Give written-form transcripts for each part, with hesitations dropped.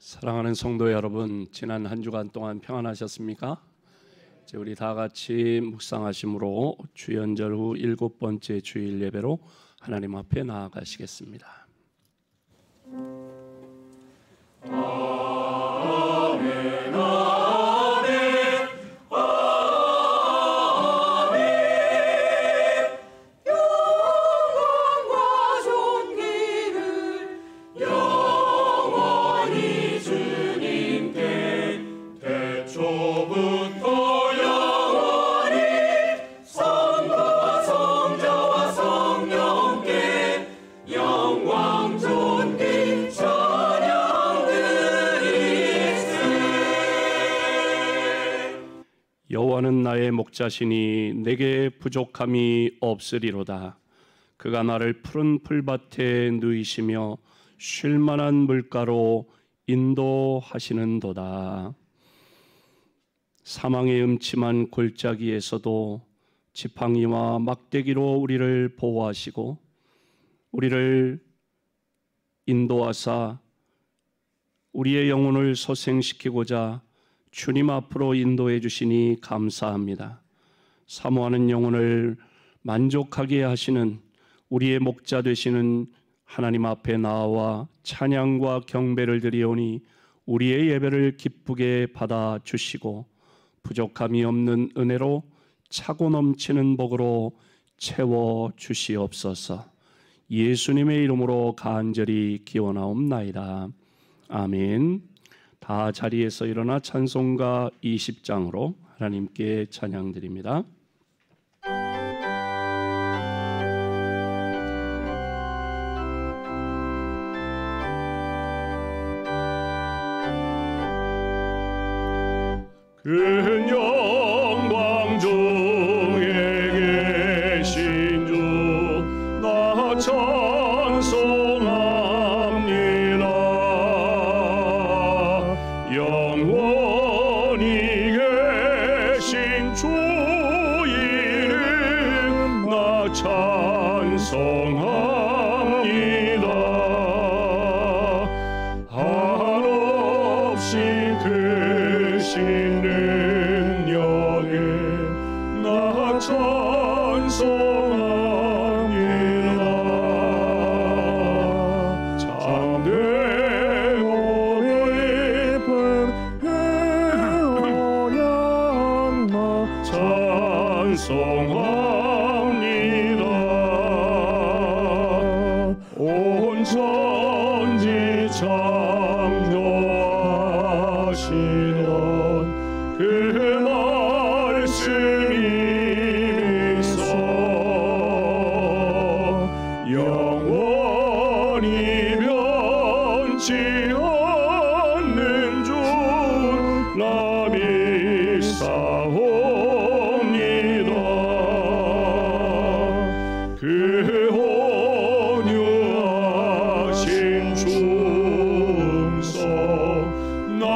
사랑하는 성도 여러분, 지난 한 주간 동안 평안하셨습니까? 이제 우리 다 같이 묵상하심으로 주연절 후 7번째 주일 예배로 하나님 앞에 나아가시겠습니다. 여호와는 나의 목자시니 내게 부족함이 없으리로다. 그가 나를 푸른 풀밭에 누이시며 쉴 만한 물가로 인도하시는도다. 사망의 음침한 골짜기에서도 지팡이와 막대기로 우리를 보호하시고 우리를 인도하사 우리의 영혼을 소생시키고자 주님 앞으로 인도해 주시니 감사합니다. 사모하는 영혼을 만족하게 하시는 우리의 목자 되시는 하나님 앞에 나와 찬양과 경배를 드리오니 우리의 예배를 기쁘게 받아 주시고 부족함이 없는 은혜로 차고 넘치는 복으로 채워 주시옵소서. 예수님의 이름으로 간절히 기원하옵나이다. 아멘. 다 자리에서 일어나 찬송가 20장으로 하나님께 찬양드립니다. 큰 영광 중에 계신 주 나 찬송합니다. 영원히 계신 주 이름 나 찬송합니다. 한없이 크신 능력에 나 찬송합니다. 참되고 깊은 언약 나 찬송합니다. 온 천지 창조하시던 그 말씀이 있어 영원히 변치 않는 줄 나 믿사옵니다. 그 온유하신 충성 날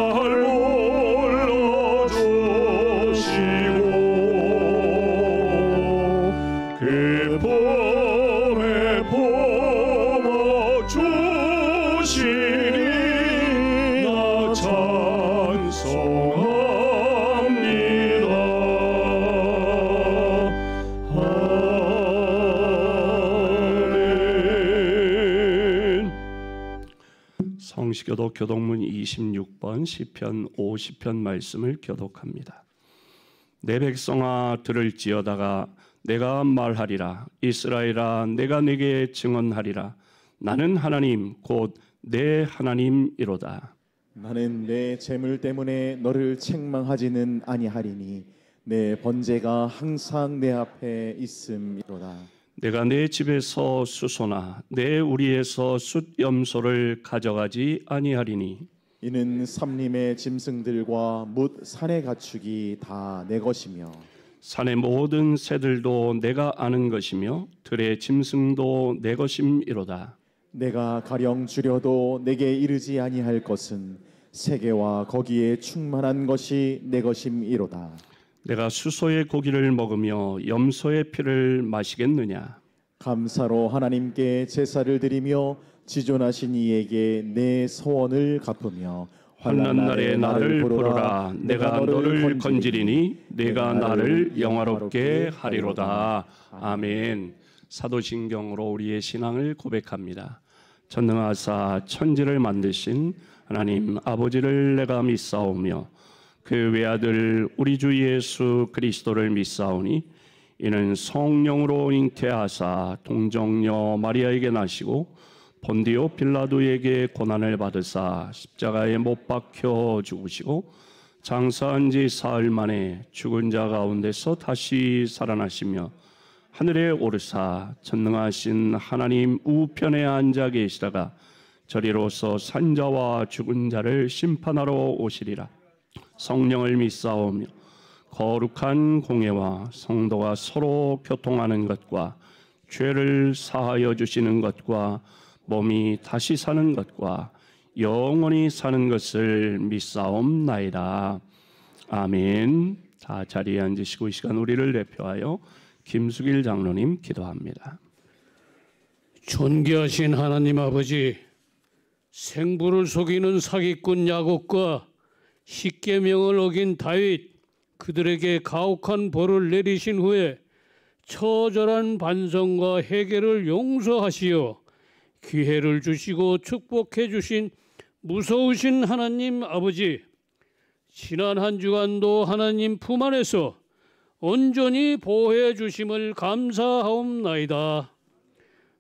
그 봄에 품어주시니 나 찬송합니다. 아멘. 성시교독 교독문 26번 시편 50편 말씀을 교독합니다. 내 백성아 들을지어다가 내가 말하리라. 이스라엘아 내가 네게 증언하리라. 나는 하나님 곧 내 하나님이로다. 나는 내 재물 때문에 너를 책망하지는 아니하리니 내 번제가 항상 내 앞에 있음이로다. 내가 내 집에서 수소나 내 우리에서 숫염소를 가져가지 아니하리니 이는 삼림의 짐승들과 뭇 산의 가축이 다 내 것이며 산의 모든 새들도 내가 아는 것이며 들의 짐승도 내 것임이로다. 내가 가령 주려도 내게 이르지 아니할 것은 세계와 거기에 충만한 것이 내 것임이로다. 내가 수소의 고기를 먹으며 염소의 피를 마시겠느냐? 감사로 하나님께 제사를 드리며 지존하신 이에게 내 소원을 갚으며 환난 날에 나를 부르라. 내가 너를 건지리니 내가 나를 영화롭게 하리로다. 아멘. 사도신경으로 우리의 신앙을 고백합니다. 전능하사 천지를 만드신 하나님 아버지를 내가 믿사오며 그 외아들 우리 주 예수 그리스도를 믿사오니 이는 성령으로 잉태하사 동정녀 마리아에게 나시고 본디오 빌라도에게 고난을 받으사 십자가에 못 박혀 죽으시고 장사한 지 사흘 만에 죽은 자 가운데서 다시 살아나시며 하늘에 오르사 전능하신 하나님 우편에 앉아 계시다가 저리로서 산자와 죽은 자를 심판하러 오시리라. 성령을 믿사오며 거룩한 공예와 성도가 서로 교통하는 것과 죄를 사하여 주시는 것과 몸이 다시 사는 것과 영원히 사는 것을 믿사옵나이다. 아멘. 다 자리에 앉으시고 이 시간 우리를 대표하여 김수길 장로님 기도합니다. 존귀하신 하나님 아버지, 생부를 속이는 사기꾼 야곱과 십계명을 어긴 다윗, 그들에게 가혹한 벌을 내리신 후에 처절한 반성과 회개를 용서하시어 기회를 주시고 축복해 주신 무서우신 하나님 아버지, 지난 한 주간도 하나님 품 안에서 온전히 보호해 주심을 감사하옵나이다.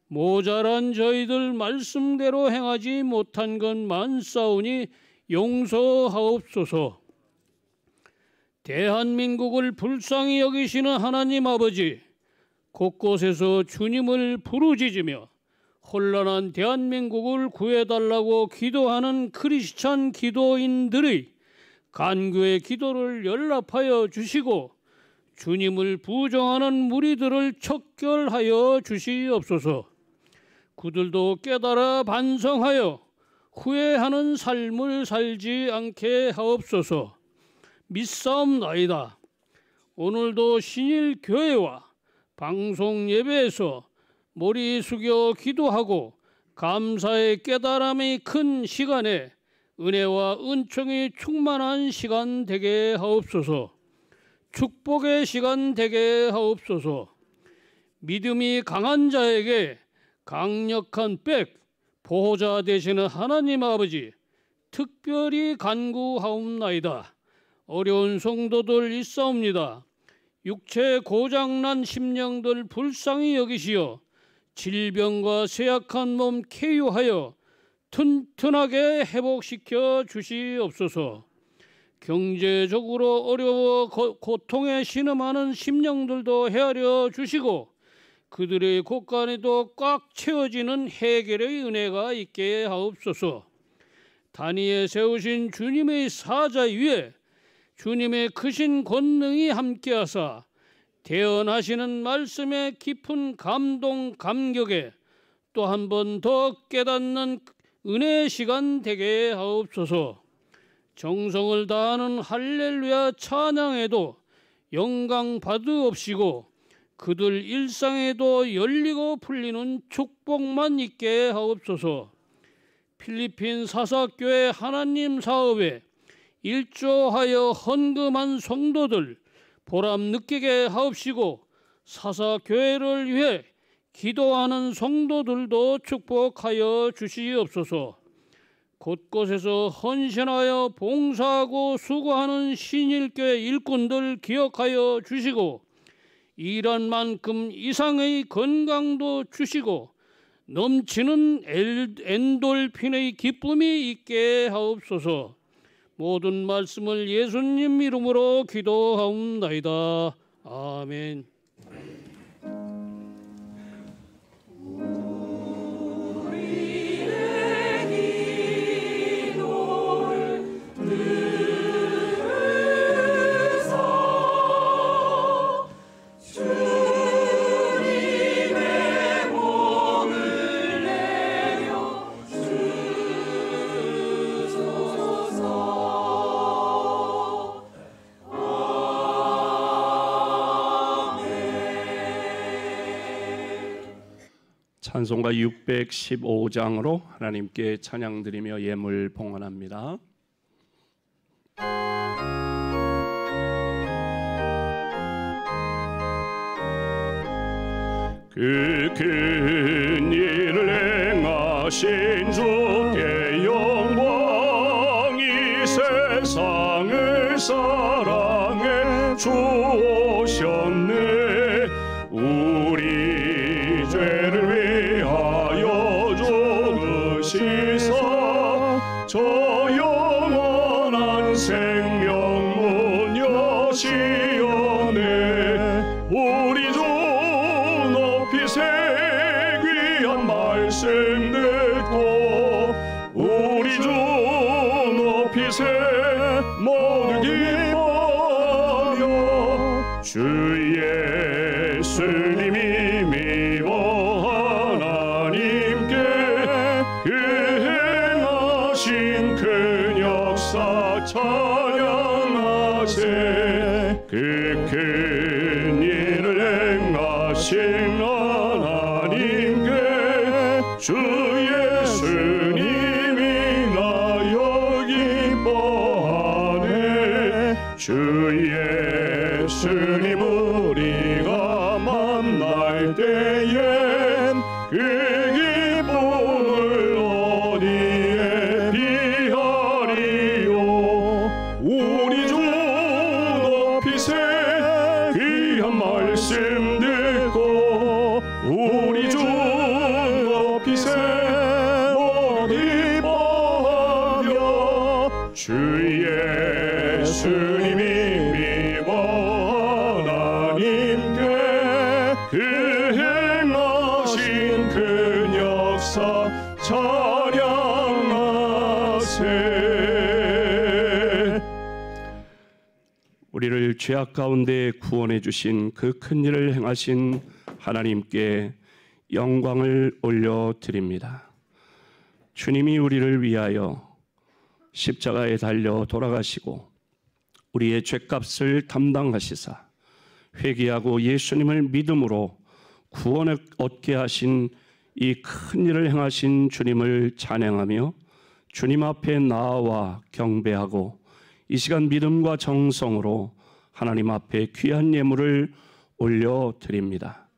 모자란 저희들 말씀대로 행하지 못한 건 많사오니 용서하옵소서. 대한민국을 불쌍히 여기시는 하나님 아버지, 곳곳에서 주님을 부르짖으며 혼란한 대한민국을 구해달라고 기도하는 크리스찬 기도인들의 간구의 기도를 연락하여 주시고 주님을 부정하는 무리들을 척결하여 주시옵소서. 그들도 깨달아 반성하여 후회하는 삶을 살지 않게 하옵소서. 믿사옵나이다. 오늘도 신일교회와 방송 예배에서 머리 숙여 기도하고 감사의 깨달음이 큰 시간에 은혜와 은총이 충만한 시간 되게 하옵소서. 축복의 시간 되게 하옵소서. 믿음이 강한 자에게 강력한 백, 보호자 되시는 하나님 아버지, 특별히 간구하옵나이다. 어려운 성도들 있사옵니다. 육체 고장난 심령들 불쌍히 여기시어 질병과 쇠약한 몸 쾌유하여 튼튼하게 회복시켜 주시옵소서. 경제적으로 어려워 고통에 신음하는 심령들도 헤아려 주시고 그들의 곳간에도 꽉 채워지는 해결의 은혜가 있게 하옵소서. 단위에 세우신 주님의 사자 위에 주님의 크신 권능이 함께하사 대언하시는 말씀의 깊은 감동 감격에 또 한 번 더 깨닫는 은혜의 시간 되게 하옵소서. 정성을 다하는 할렐루야 찬양에도 영광 받으옵시고 그들 일상에도 열리고 풀리는 축복만 있게 하옵소서. 필리핀 사사교회 하나님 사업에 일조하여 헌금한 성도들 보람 느끼게 하옵시고 사사교회를 위해 기도하는 성도들도 축복하여 주시옵소서. 곳곳에서 헌신하여 봉사하고 수고하는 신일교회 일꾼들 기억하여 주시고 일한 만큼 이상의 건강도 주시고 넘치는 엔돌핀의 기쁨이 있게 하옵소서. 모든 말씀을 예수님 이름으로 기도하옵나이다. 아멘. 찬송가 615장으로 하나님께 찬양드리며 예물 봉헌합니다. 그 큰 일을 행하신 주께 영광, 이 세상을 사랑해 주오셨네. 우리 죄를 위하여 죽으시사 저 영원한 생명문 여시오네. 우리 주 높이세 귀한 말씀 듣고 우리 주 높이세 모두 기뻐하며 주 예수님이 미워 하나님께 그 행하신 큰 역사 찬양하세. 그 큰 일을 행하신 하나님께 주 예수님이 나여 기뻐하네. 주 예수님 우리가 만날 때엔 그 기쁨을 어디에 비하리요. 우리 주 높이세 귀한 말씀 듣고 우리 주 높이세 모두 기뻐하며 주 예수님이 미워 하나님께 그 행하신 큰 역사 찬양하세. 우리를 죄악 가운데 구원해 주신 그 큰 일을 행하신 하나님께 영광을 올려드립니다. 주님이 우리를 위하여 십자가에 달려 돌아가시고 우리의 죄값을 담당하시사 회개하고 예수님을 믿음으로 구원을 얻게 하신 이 큰 일을 행하신 주님을 찬양하며 주님 앞에 나아와 경배하고 이 시간 믿음과 정성으로 하나님 앞에 귀한 예물을 올려드립니다.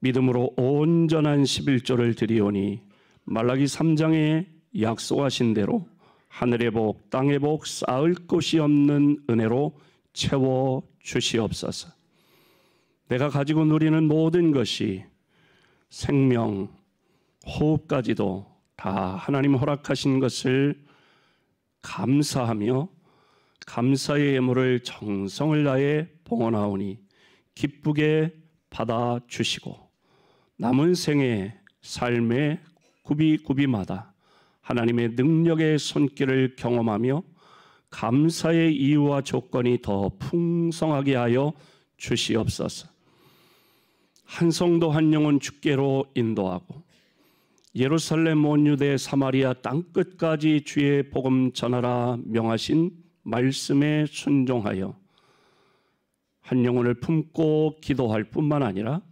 믿음으로 온전한 11조를 드리오니 말라기 3장에 약속하신 대로 하늘의 복 땅의 복 쌓을 곳이 없는 은혜로 채워 주시옵소서. 내가 가지고 누리는 모든 것이 생명, 호흡까지도 다 하나님 허락하신 것을 감사하며 감사의 예물을 정성을 다해 봉헌하오니 기쁘게 받아주시고 남은 생의 삶의 구비구비마다 하나님의 능력의 손길을 경험하며 감사의 이유와 조건이 더 풍성하게 하여 주시옵소서. 한 성도 한 영혼 주께로 인도하고 예루살렘 온 유대 사마리아 땅끝까지 주의 복음 전하라 명하신 말씀에 순종하여 한 영혼을 품고 기도할 뿐만 아니라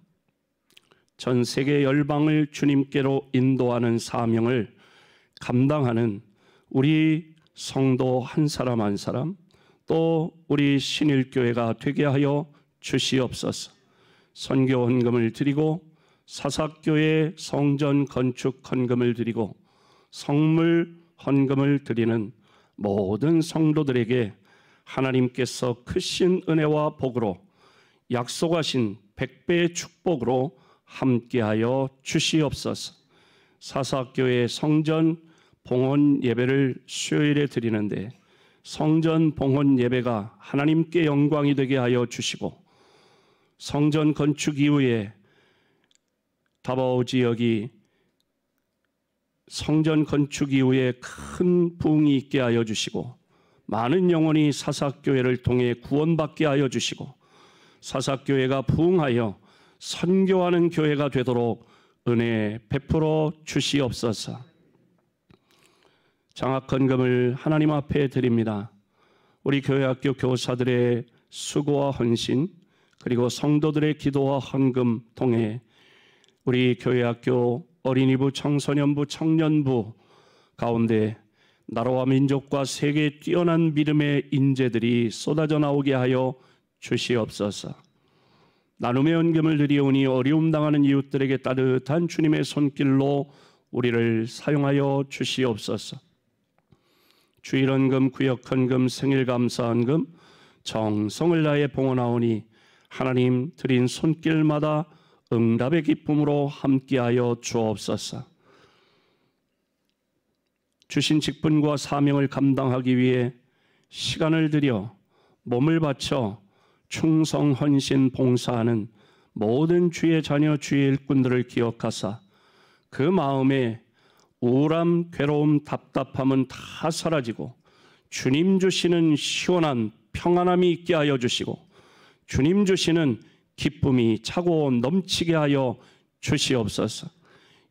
전 세계 열방을 주님께로 인도하는 사명을 감당하는 우리 성도 한 사람 한 사람 또 우리 신일교회가 되게 하여 주시옵소서. 선교 헌금을 드리고 사사교회 성전 건축 헌금을 드리고 성물 헌금을 드리는 모든 성도들에게 하나님께서 크신 은혜와 복으로 약속하신 100배의 축복으로 함께하여 주시옵소서. 사사교회 성전 봉헌 예배를 수요일에 드리는데 성전 봉헌 예배가 하나님께 영광이 되게 하여 주시고 성전 건축 이후에 다바오 지역이 성전 건축 이후에 큰 부흥이 있게 하여 주시고 많은 영혼이 사사교회를 통해 구원받게 하여 주시고 사사교회가 부흥하여 선교하는 교회가 되도록 은혜 베풀어 주시옵소서. 장학헌금을 하나님 앞에 드립니다. 우리 교회학교 교사들의 수고와 헌신 그리고 성도들의 기도와 헌금 통해 우리 교회학교 어린이부, 청소년부, 청년부 가운데 나라와 민족과 세계에 뛰어난 믿음의 인재들이 쏟아져 나오게 하여 주시옵소서. 나눔의 헌금을 드리오니 어려움 당하는 이웃들에게 따뜻한 주님의 손길로 우리를 사용하여 주시옵소서. 주일 헌금, 구역 헌금, 생일 감사 헌금 정성을 다해 봉헌하오니 하나님 드린 손길마다 응답의 기쁨으로 함께하여 주옵소서. 주신 직분과 사명을 감당하기 위해 시간을 들여 몸을 바쳐 충성, 헌신, 봉사하는 모든 주의 자녀, 주의 일꾼들을 기억하사 그 마음에 우울함, 괴로움, 답답함은 다 사라지고 주님 주시는 시원한 평안함이 있게 하여 주시고 주님 주시는 기쁨이 차고 넘치게 하여 주시옵소서.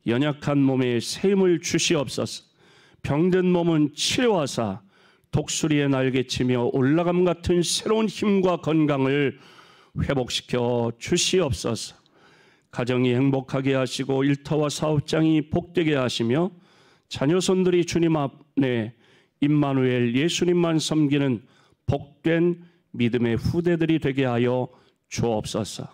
연약한 몸에 새 힘을 주시옵소서. 병든 몸은 치료하사 독수리의 날개치며 올라감 같은 새로운 힘과 건강을 회복시켜 주시옵소서. 가정이 행복하게 하시고 일터와 사업장이 복되게 하시며 자녀손들이 주님 앞에 임마누엘 예수님만 섬기는 복된 믿음의 후대들이 되게 하여 주옵소서.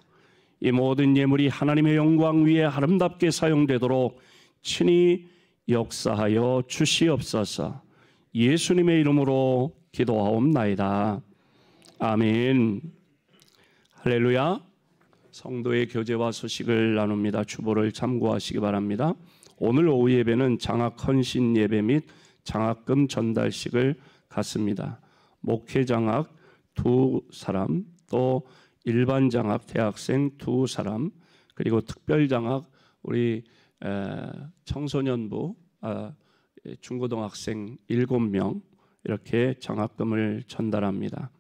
이 모든 예물이 하나님의 영광 위에 아름답게 사용되도록 친히 역사하여 주시옵소서. 예수님의 이름으로 기도하옵나이다. 아멘. 할렐루야. 성도의 교제와 소식을 나눕니다. 주보를 참고하시기 바랍니다. 오늘 오후 예배는 장학 헌신 예배 및 장학금 전달식을 갖습니다. 목회 장학 2사람, 또 일반 장학 대학생 2사람, 그리고 특별 장학 우리 청소년부 중고등학생 7명 이렇게 장학금을 전달합니다.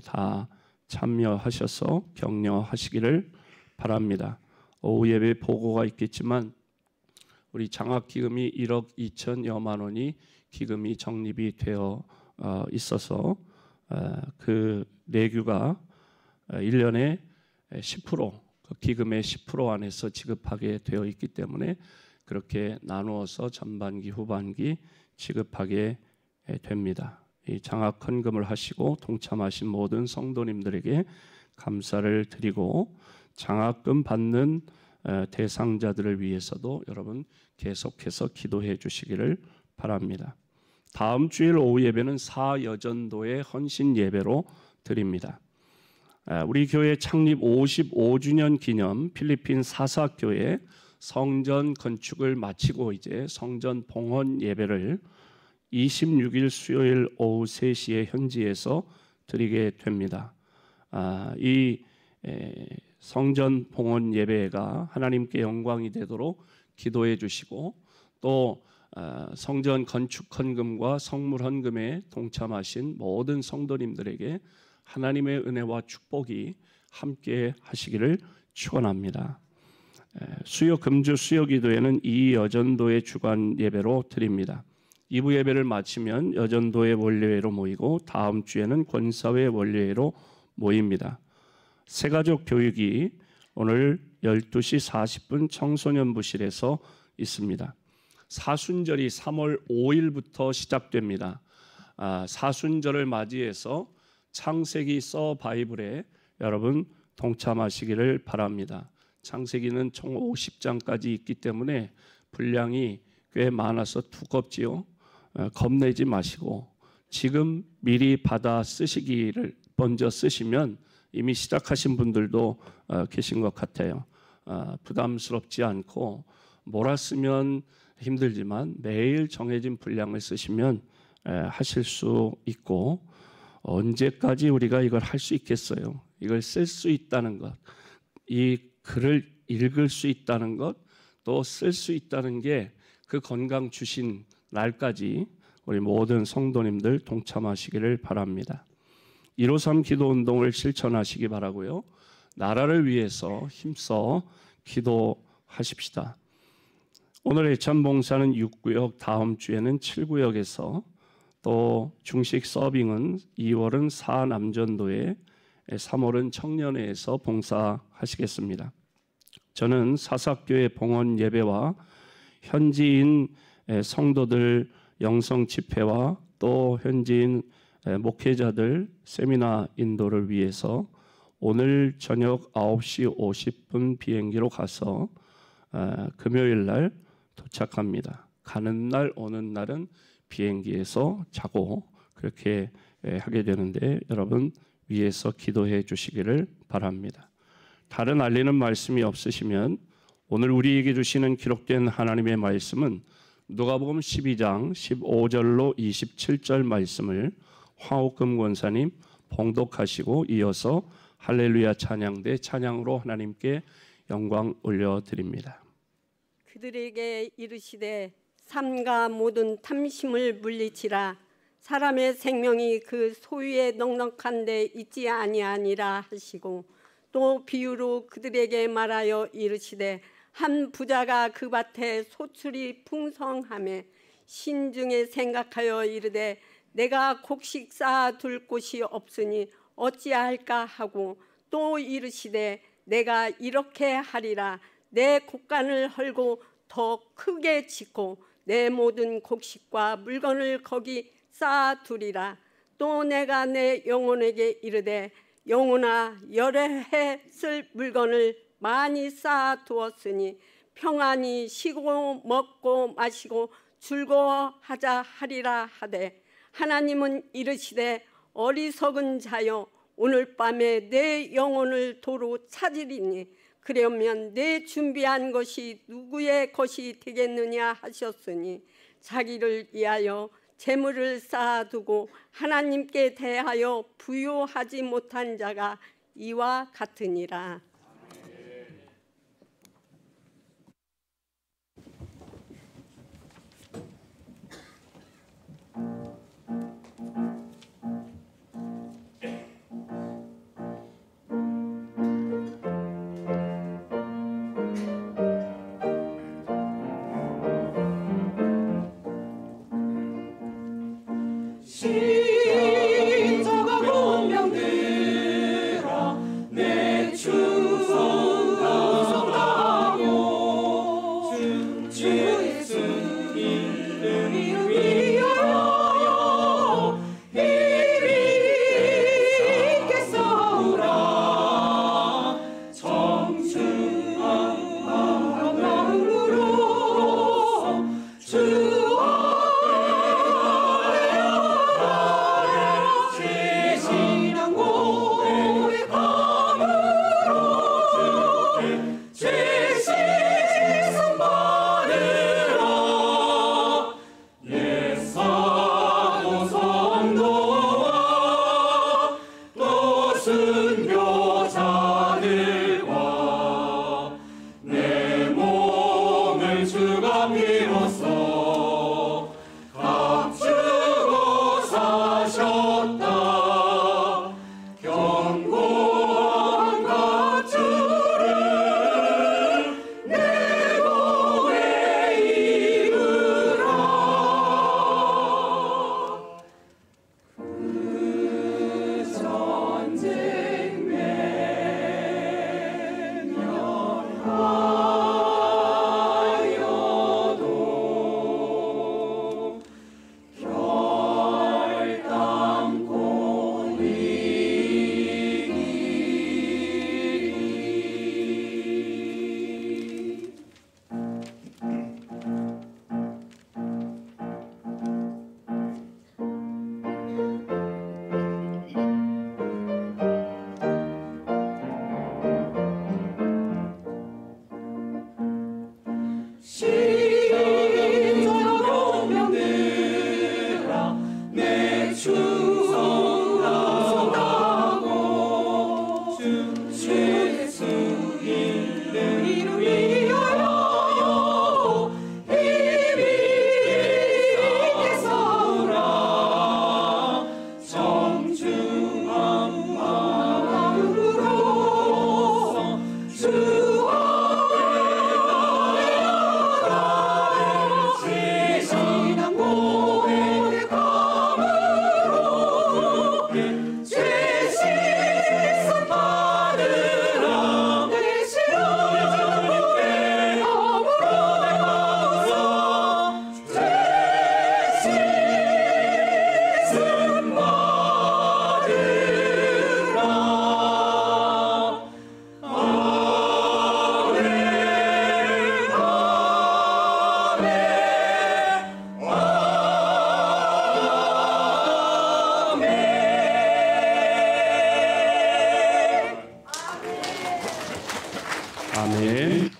다 참여하셔서 격려하시기를 바랍니다. 오후 예배 보고가 있겠지만 우리 장학기금이 1억 2천여만 원이 기금이 적립이 되어 있어서 그 내규가 1년에 10% 그 기금의 10% 안에서 지급하게 되어 있기 때문에 그렇게 나누어서 전반기 후반기 지급하게 됩니다. 이 장학 헌금을 하시고 동참하신 모든 성도님들에게 감사를 드리고 장학금 받는 대상자들을 위해서도 여러분 계속해서 기도해 주시기를 바랍니다. 다음 주일 오후 예배는 사여전도의 헌신 예배로 드립니다. 우리 교회 창립 55주년 기념 필리핀 사사교회 성전 건축을 마치고 이제 성전 봉헌 예배를 26일 수요일 오후 3시에 현지에서 드리게 됩니다. 이 성전 봉헌 예배가 하나님께 영광이 되도록 기도해 주시고 또 성전 건축 헌금과 성물 헌금에 동참하신 모든 성도님들에게 하나님의 은혜와 축복이 함께 하시기를 축원합니다. 수요 금주 수요 기도회는 이 여전도의 주간 예배로 드립니다. 2부 예배를 마치면 여전도의 원례회로 모이고 다음 주에는 권사회 원례회로 모입니다. 새가족 교육이 오늘 12시 40분 청소년부실에서 있습니다. 사순절이 3월 5일부터 시작됩니다. 사순절을 맞이해서 창세기 서 바이블에 여러분 동참하시기를 바랍니다. 창세기는 총 50장까지 있기 때문에 분량이 꽤 많아서 두껍지요. 겁내지 마시고 지금 미리 받아 쓰시기를 먼저 쓰시면 이미 시작하신 분들도 계신 것 같아요. 부담스럽지 않고 몰았으면 힘들지만 매일 정해진 분량을 쓰시면 하실 수 있고 언제까지 우리가 이걸 할 수 있겠어요? 이걸 쓸 수 있다는 것, 이 글을 읽을 수 있다는 것, 또 쓸 수 있다는 게 그 건강 주신 날까지 우리 모든 성도님들 동참하시기를 바랍니다. 153 기도운동을 실천하시기 바라고요. 나라를 위해서 힘써 기도하십시다. 오늘 애찬봉사는 6구역, 다음 주에는 7구역에서 또 중식 서빙은 2월은 사남전도회, 3월은 청년회에서 봉사하시겠습니다. 저는 사사교회 봉헌 예배와 현지인 성도들 영성 집회와 또 현지인 목회자들 세미나 인도를 위해서 오늘 저녁 9시 50분 비행기로 가서 금요일 날 도착합니다. 가는 날 오는 날은 비행기에서 자고 그렇게 하게 되는데 여러분 위에서 기도해 주시기를 바랍니다. 다른 알리는 말씀이 없으시면 오늘 우리에게 주시는 기록된 하나님의 말씀은 누가복음 12장 15절로 27절 말씀을 황옥금 권사님 봉독하시고 이어서 할렐루야 찬양대 찬양으로 하나님께 영광 올려드립니다. 그들에게 이르시되 삼가 모든 탐심을 물리치라. 사람의 생명이 그 소유에 넉넉한 데 있지 아니하니라 하시고 또 비유로 그들에게 말하여 이르시되 한 부자가 그 밭에 소출이 풍성하매 신중에 생각하여 이르되 내가 곡식 쌓아둘 곳이 없으니 어찌할까 하고 또 이르시되 내가 이렇게 하리라. 내 곡간을 헐고 더 크게 짓고 내 모든 곡식과 물건을 거기 쌓아두리라. 또 내가 내 영혼에게 이르되 영혼아 여러 해 쓸 물건을 많이 쌓아두었으니 평안히 쉬고 먹고 마시고 즐거워하자 하리라 하되 하나님은 이르시되 어리석은 자여 오늘 밤에 내 영혼을 도로 찾으리니 그러면 내 준비한 것이 누구의 것이 되겠느냐 하셨으니 자기를 위하여 재물을 쌓아두고 하나님께 대하여 부요하지 못한 자가 이와 같으니라. 십자가 공명들아 내 충성하고 주 예수 이름을 위하여 힘있게 싸우라. 정중한 마음으로 주와 전쟁 아멘.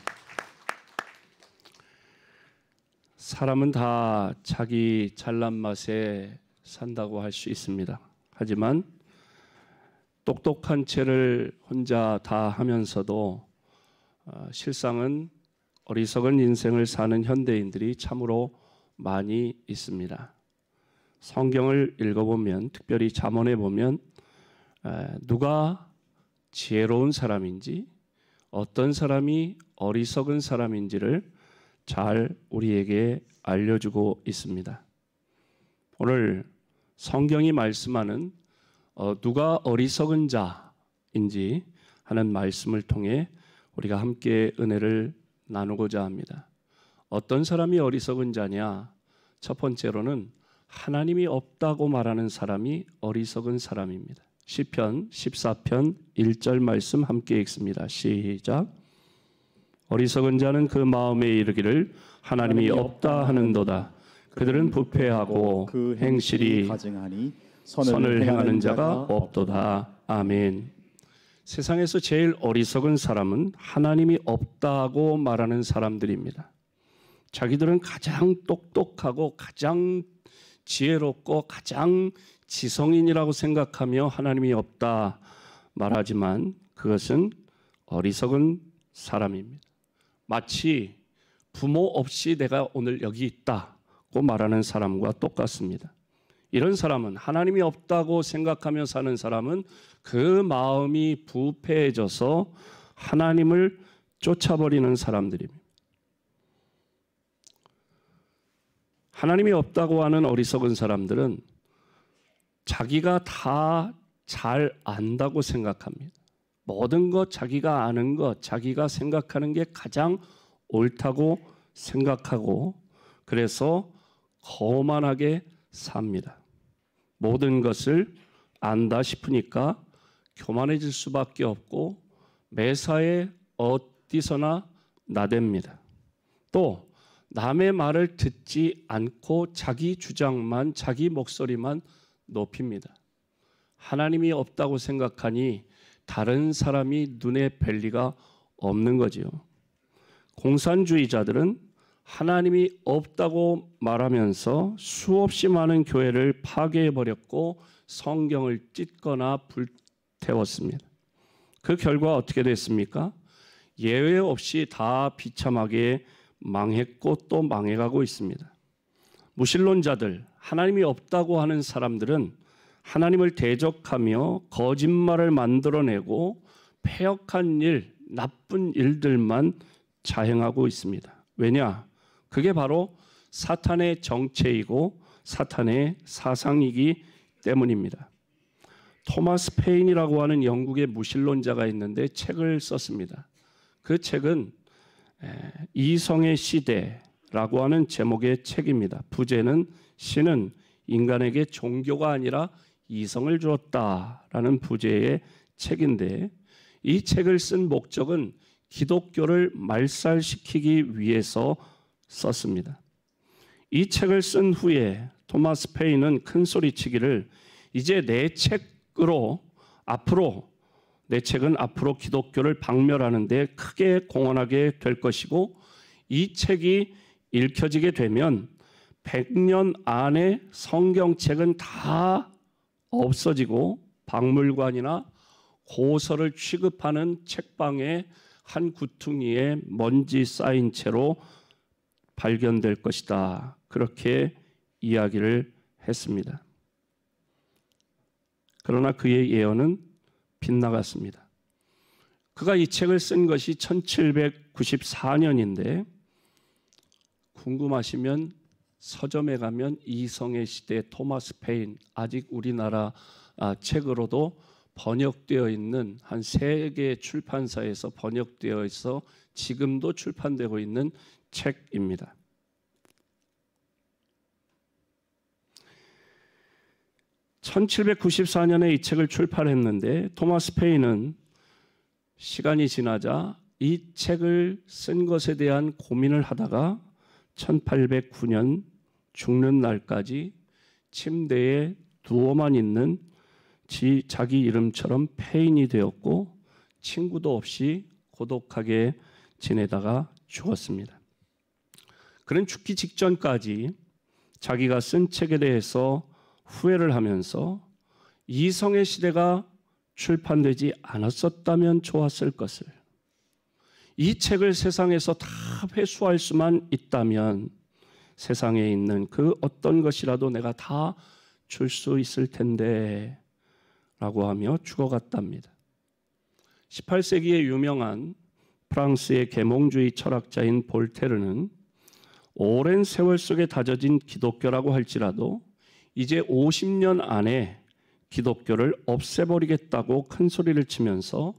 사람은 다 자기 잘난 맛에 산다고 할 수 있습니다. 하지만 똑똑한 채를 혼자 다 하면서도 실상은 어리석은 인생을 사는 현대인들이 참으로 많이 있습니다. 성경을 읽어보면, 특별히 잠언에 보면 누가 지혜로운 사람인지, 어떤 사람이 어리석은 사람인지를 잘 우리에게 알려주고 있습니다. 오늘 성경이 말씀하는 누가 어리석은 자인지 하는 말씀을 통해 우리가 함께 은혜를 나누고자 합니다. 어떤 사람이 어리석은 자냐? 첫 번째로는 하나님이 없다고 말하는 사람이 어리석은 사람입니다. 시편 14편 1절 말씀 함께 읽습니다. 시작. 어리석은 자는 그 마음에 이르기를 하나님이 없다 하는도다. 그들은 부패하고 그 행실이 가증하니 선을 행하는 자가 없도다. 아멘. 세상에서 제일 어리석은 사람은 하나님이 없다고 말하는 사람들입니다. 자기들은 가장 똑똑하고 가장 지혜롭고 가장 지성인이라고 생각하며 하나님이 없다 말하지만 그것은 어리석은 사람입니다. 마치 부모 없이 내가 오늘 여기 있다고 말하는 사람과 똑같습니다. 이런 사람은, 하나님이 없다고 생각하며 사는 사람은 그 마음이 부패해져서 하나님을 쫓아버리는 사람들입니다. 하나님이 없다고 하는 어리석은 사람들은 자기가 다 잘 안다고 생각합니다. 모든 것, 자기가 아는 것, 자기가 생각하는 게 가장 옳다고 생각하고 그래서 거만하게 삽니다. 모든 것을 안다 싶으니까 교만해질 수밖에 없고 매사에 어디서나 나댑니다. 또 남의 말을 듣지 않고 자기 주장만, 자기 목소리만 높입니다. 하나님이 없다고 생각하니 다른 사람이 눈에 뵐 리가 없는 거지요. 공산주의자들은 하나님이 없다고 말하면서 수없이 많은 교회를 파괴해버렸고 성경을 찢거나 불태웠습니다. 그 결과 어떻게 됐습니까? 예외 없이 다 비참하게 망했고 또 망해가고 있습니다. 무신론자들, 하나님이 없다고 하는 사람들은 하나님을 대적하며 거짓말을 만들어내고 패역한 일, 나쁜 일들만 자행하고 있습니다. 왜냐? 그게 바로 사탄의 정체이고 사탄의 사상이기 때문입니다. 토마스 페인이라고 하는 영국의 무신론자가 있는데 책을 썼습니다. 그 책은 이성의 시대라고 하는 제목의 책입니다. 부제는 신은 인간에게 종교가 아니라 이성을 주었다라는 부제의 책인데 이 책을 쓴 목적은 기독교를 말살시키기 위해서 썼습니다. 이 책을 쓴 후에 토마스 페인은 큰 소리치기를 이제 내 책은 앞으로 기독교를 박멸하는 데 크게 공헌하게 될 것이고 이 책이 읽혀지게 되면 100년 안에 성경책은 다 없어지고 박물관이나 고서를 취급하는 책방에 한 구퉁이에 먼지 쌓인 채로 발견될 것이다. 그렇게 이야기를 했습니다. 그러나 그의 예언은 빗나갔습니다. 그가 이 책을 쓴 것이 1794년인데 궁금하시면 서점에 가면 이성의 시대 토마스 페인, 아직 우리나라 책으로도 번역되어 있는 한 3개 출판사에서 번역되어 있어 지금도 출판되고 있는 책입니다. (1794년에) 이 책을 출판했는데 토마스 페인은 시간이 지나자 이 책을 쓴 것에 대한 고민을 하다가 1809년 죽는 날까지 침대에 누워만 있는 자기 이름처럼 페인이 되었고 친구도 없이 고독하게 지내다가 죽었습니다. 그는 죽기 직전까지 자기가 쓴 책에 대해서 후회를 하면서 이성의 시대가 출판되지 않았었다면 좋았을 것을, 이 책을 세상에서 다 회수할 수만 있다면 세상에 있는 그 어떤 것이라도 내가 다 줄 수 있을 텐데 라고 하며 죽어갔답니다. 18세기의 유명한 프랑스의 계몽주의 철학자인 볼테르는 오랜 세월 속에 다져진 기독교라고 할지라도 이제 50년 안에 기독교를 없애버리겠다고 큰 소리를 치면서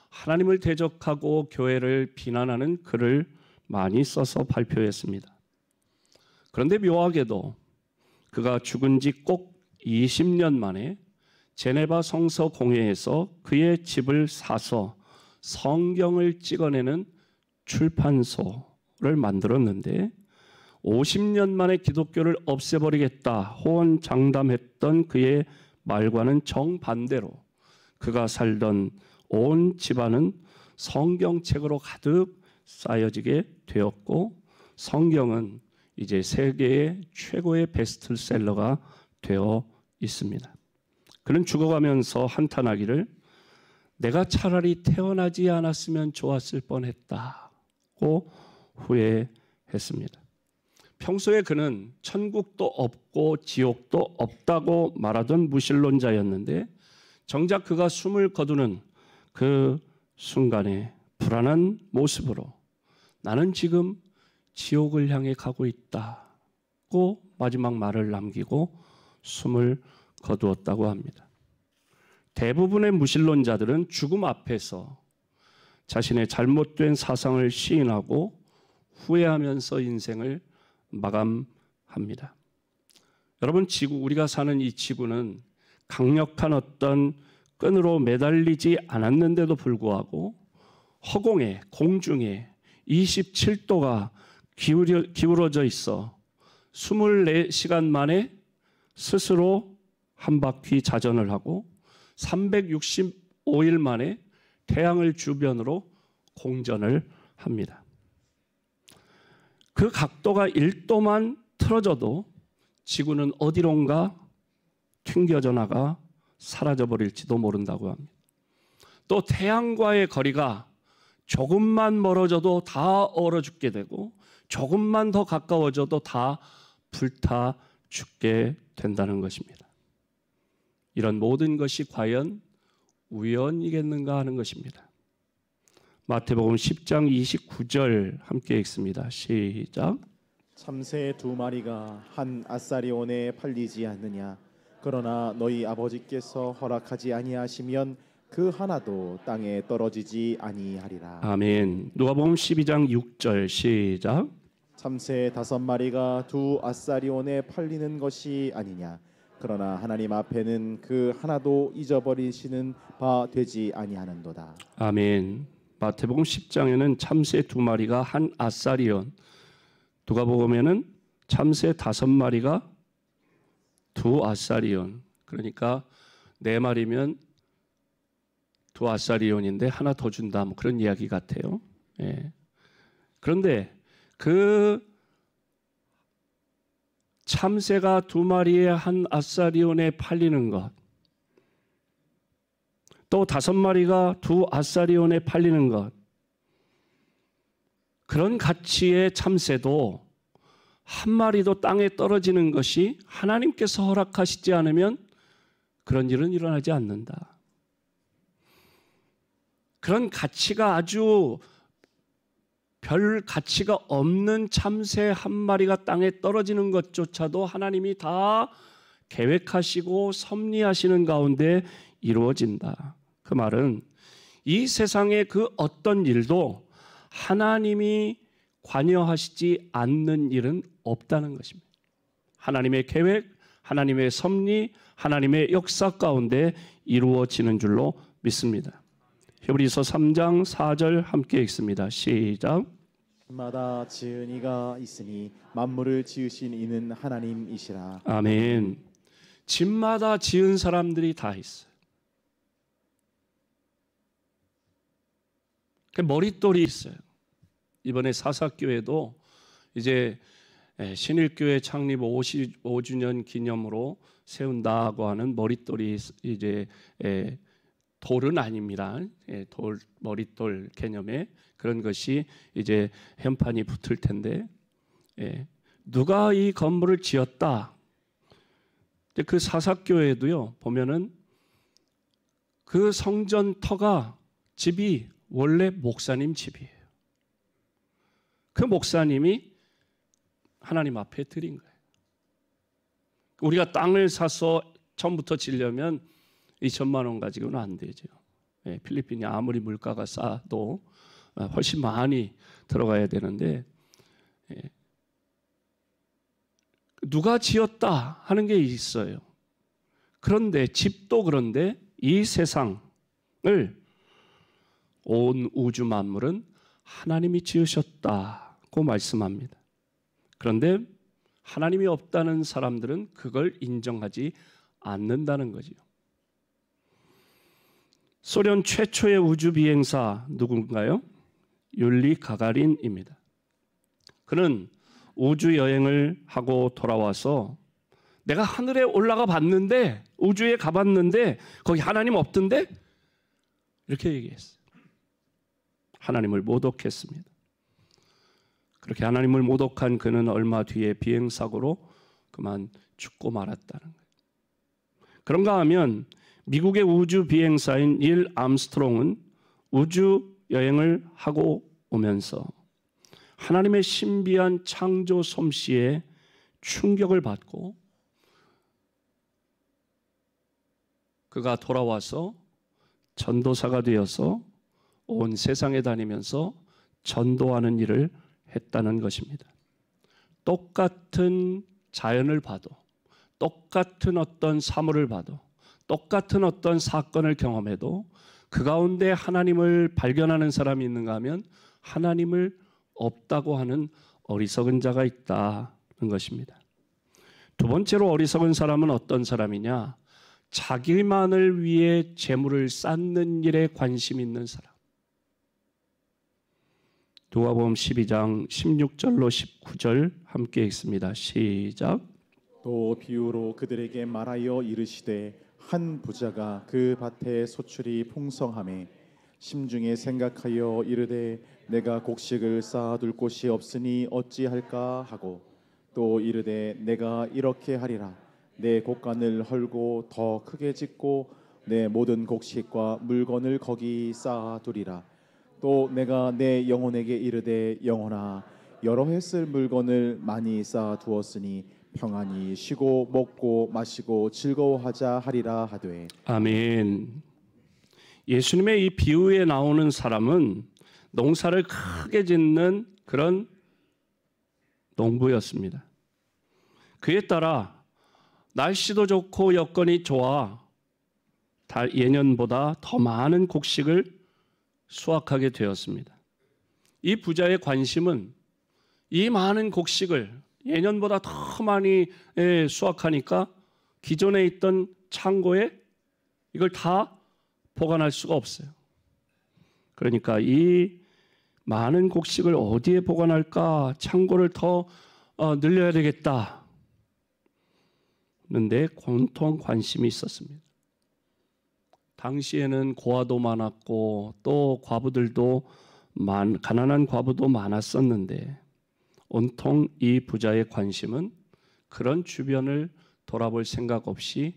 하나님을 대적하고 교회를 비난하는 글을 많이 써서 발표했습니다. 그런데 묘하게도 그가 죽은 지 꼭 20년 만에 제네바 성서 공회에서 그의 집을 사서 성경을 찍어내는 출판소를 만들었는데 50년 만에 기독교를 없애버리겠다 호언장담했던 그의 말과는 정반대로 그가 살던 온 집안은 성경책으로 가득 쌓여지게 되었고 성경은 이제 세계의 최고의 베스트셀러가 되어 있습니다. 그는 죽어가면서 한탄하기를 내가 차라리 태어나지 않았으면 좋았을 뻔했다고 후회했습니다. 평소에 그는 천국도 없고 지옥도 없다고 말하던 무신론자였는데 정작 그가 숨을 거두는 그 순간에 불안한 모습으로 나는 지금 지옥을 향해 가고 있다고 마지막 말을 남기고 숨을 거두었다고 합니다. 대부분의 무신론자들은 죽음 앞에서 자신의 잘못된 사상을 시인하고 후회하면서 인생을 마감합니다. 여러분, 우리가 사는 이 지구는 강력한 어떤 끈으로 매달리지 않았는데도 불구하고 허공에, 공중에 27도가 기울어져 있어 24시간 만에 스스로 한 바퀴 자전을 하고 365일 만에 태양을 주변으로 공전을 합니다. 그 각도가 1도만 틀어져도 지구는 어디론가 튕겨져 나가 사라져버릴지도 모른다고 합니다. 또 태양과의 거리가 조금만 멀어져도 다 얼어 죽게 되고 조금만 더 가까워져도 다 불타 죽게 된다는 것입니다. 이런 모든 것이 과연 우연이겠는가 하는 것입니다. 마태복음 10장 29절 함께 읽습니다. 시작. 참새 2마리가 한 아사리온에 팔리지 않느냐. 그러나 너희 아버지께서 허락하지 아니하시면 그 하나도 땅에 떨어지지 아니하리라. 아멘. 누가복음 12장 6절 시작. 참새 5마리가 2 아사리온에 팔리는 것이 아니냐. 그러나 하나님 앞에는 그 하나도 잊어버리시는 바 되지 아니하는도다. 아멘. 마태복음 10장에는 참새 2마리가 한 아사리온, 누가복음에는 참새 5마리가 2 아사리온, 그러니까 4마리면 2 아사리온인데 하나 더 준다, 뭐 그런 이야기 같아요. 예. 그런데 그 참새가 2마리에 한 아사리온에 팔리는 것, 또 5마리가 2 아사리온에 팔리는 것, 그런 가치의 참새도 한 마리도 땅에 떨어지는 것이 하나님께서 허락하시지 않으면 그런 일은 일어나지 않는다. 그런 가치가 아주 별 가치가 없는 참새 한 마리가 땅에 떨어지는 것조차도 하나님이 다 계획하시고 섭리하시는 가운데 이루어진다. 그 말은 이 세상의 그 어떤 일도 하나님이 관여하시지 않는 일은 없다는 것입니다. 하나님의 계획, 하나님의 섭리, 하나님의 역사 가운데 이루어지는 줄로 믿습니다. 히브리서 3장 4절 함께 읽습니다. 시작. 마다 지은 이가 있으니 만물을 지으신 이는 하나님이시라. 아멘. 집마다 지은 사람들이 다 있어요. 머릿돌이 있어요. 이번에 사사교회도 이제 신일교회 창립 55주년 기념으로 세운다고 하는 머릿돌이 이제 돌은 아닙니다. 돌 머릿돌 개념의 그런 것이 이제 현판이 붙을 텐데 누가 이 건물을 지었다? 그 사사교회도요 보면은 그 성전터가 집이 원래 목사님 집이에요. 그 목사님이 하나님 앞에 드린 거예요. 우리가 땅을 사서 처음부터 지려면 2천만 원 가지고는 안 되죠. 필리핀이 아무리 물가가 싸도 훨씬 많이 들어가야 되는데 누가 지었다 하는 게 있어요. 그런데 집도 그런데 이 세상을 온 우주 만물은 하나님이 지으셨다고 말씀합니다. 그런데 하나님이 없다는 사람들은 그걸 인정하지 않는다는 거죠. 소련 최초의 우주 비행사 누군가요? 율리 가가린입니다. 그는 우주 여행을 하고 돌아와서 내가 하늘에 올라가 봤는데 우주에 가봤는데 거기 하나님 없던데? 이렇게 얘기했어요. 하나님을 모독했습니다. 그렇게 하나님을 모독한 그는 얼마 뒤에 비행사고로 그만 죽고 말았다는 거예요. 그런가 하면 미국의 우주 비행사인 닐 암스트롱은 우주 여행을 하고 오면서 하나님의 신비한 창조 솜씨에 충격을 받고 그가 돌아와서 전도사가 되어서 온 세상에 다니면서 전도하는 일을 했다는 것입니다. 똑같은 자연을 봐도 똑같은 어떤 사물을 봐도 똑같은 어떤 사건을 경험해도 그 가운데 하나님을 발견하는 사람이 있는가 하면 하나님을 없다고 하는 어리석은 자가 있다는 것입니다. 두 번째로 어리석은 사람은 어떤 사람이냐? 자기만을 위해 재물을 쌓는 일에 관심 있는 사람. 누가복음 12장 16절로 19절 함께 읽습니다. 시작. 또 비유로 그들에게 말하여 이르시되 한 부자가 그 밭에 소출이 풍성하매 심중에 생각하여 이르되 내가 곡식을 쌓아둘 곳이 없으니 어찌할까 하고 또 이르되 내가 이렇게 하리라 내 곡간을 헐고 더 크게 짓고 내 모든 곡식과 물건을 거기 쌓아두리라. 또 내가 내 영혼에게 이르되 영혼아 여러 해 쓸 물건을 많이 쌓아두었으니 평안히 쉬고 먹고 마시고 즐거워하자 하리라 하되. 아멘. 예수님의 이 비유에 나오는 사람은 농사를 크게 짓는 그런 농부였습니다. 그에 따라 날씨도 좋고 여건이 좋아 예년보다 더 많은 곡식을 수확하게 되었습니다. 이 부자의 관심은 이 많은 곡식을 예년보다 더 많이 수확하니까 기존에 있던 창고에 이걸 다 보관할 수가 없어요. 그러니까 이 많은 곡식을 어디에 보관할까? 창고를 더 늘려야 되겠다. 그런데 공통 관심이 있었습니다. 당시에는 고아도 많았고 또 과부들도 가난한 과부도 많았었는데 온통 이 부자의 관심은 그런 주변을 돌아볼 생각 없이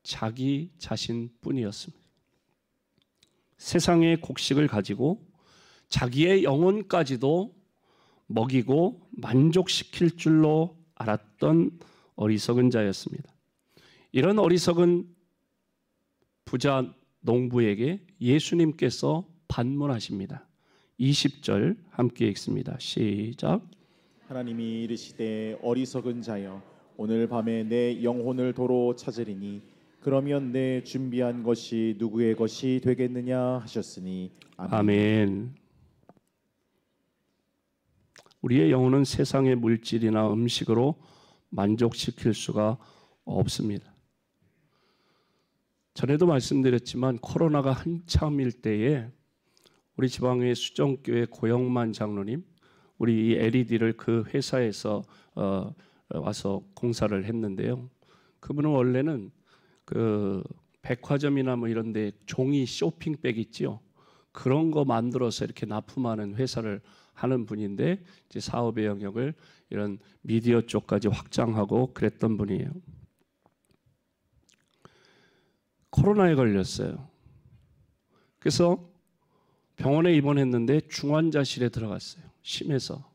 자기 자신뿐이었습니다. 세상의 곡식을 가지고 자기의 영혼까지도 먹이고 만족시킬 줄로 알았던 어리석은 자였습니다. 이런 어리석은 부자 농부에게 예수님께서 반문하십니다. 20절 함께 읽습니다. 시작. 하나님이 이르시되 어리석은 자여 오늘 밤에 내 영혼을 도로 찾으리니 그러면 내 준비한 것이 누구의 것이 되겠느냐 하셨으니. 아멘. 아멘. 우리의 영혼은 세상의 물질이나 음식으로 만족시킬 수가 없습니다. 전에도 말씀드렸지만 코로나가 한참일 때에 우리 지방의 수정교회 고영만 장로님 우리 이 LED를 그 회사에서 와서 공사를 했는데요. 그분은 원래는 그 백화점이나 뭐 이런 데 종이 쇼핑백 있지요. 그런 거 만들어서 이렇게 납품하는 회사를 하는 분인데 이제 사업의 영역을 이런 미디어 쪽까지 확장하고 그랬던 분이에요. 코로나에 걸렸어요. 그래서 병원에 입원했는데 중환자실에 들어갔어요. 심해서.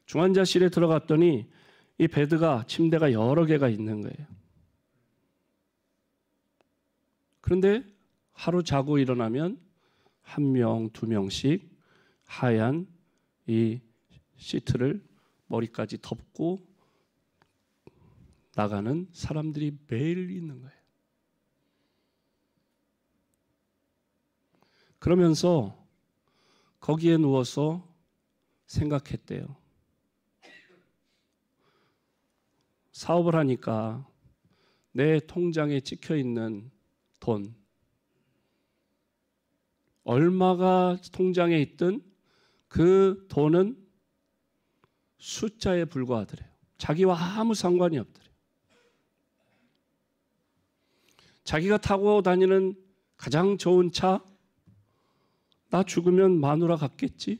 중환자실에 들어갔더니 이 베드가 침대가 여러 개가 있는 거예요. 그런데 하루 자고 일어나면 1명, 2명씩 하얀 이 시트를 머리까지 덮고 나가는 사람들이 매일 있는 거예요. 그러면서 거기에 누워서 생각했대요. 사업을 하니까 내 통장에 찍혀 있는 돈, 얼마가 통장에 있든 그 돈은 숫자에 불과하더래요. 자기와 아무 상관이 없더래요. 자기가 타고 다니는 가장 좋은 차, 나 죽으면 마누라 갖겠지?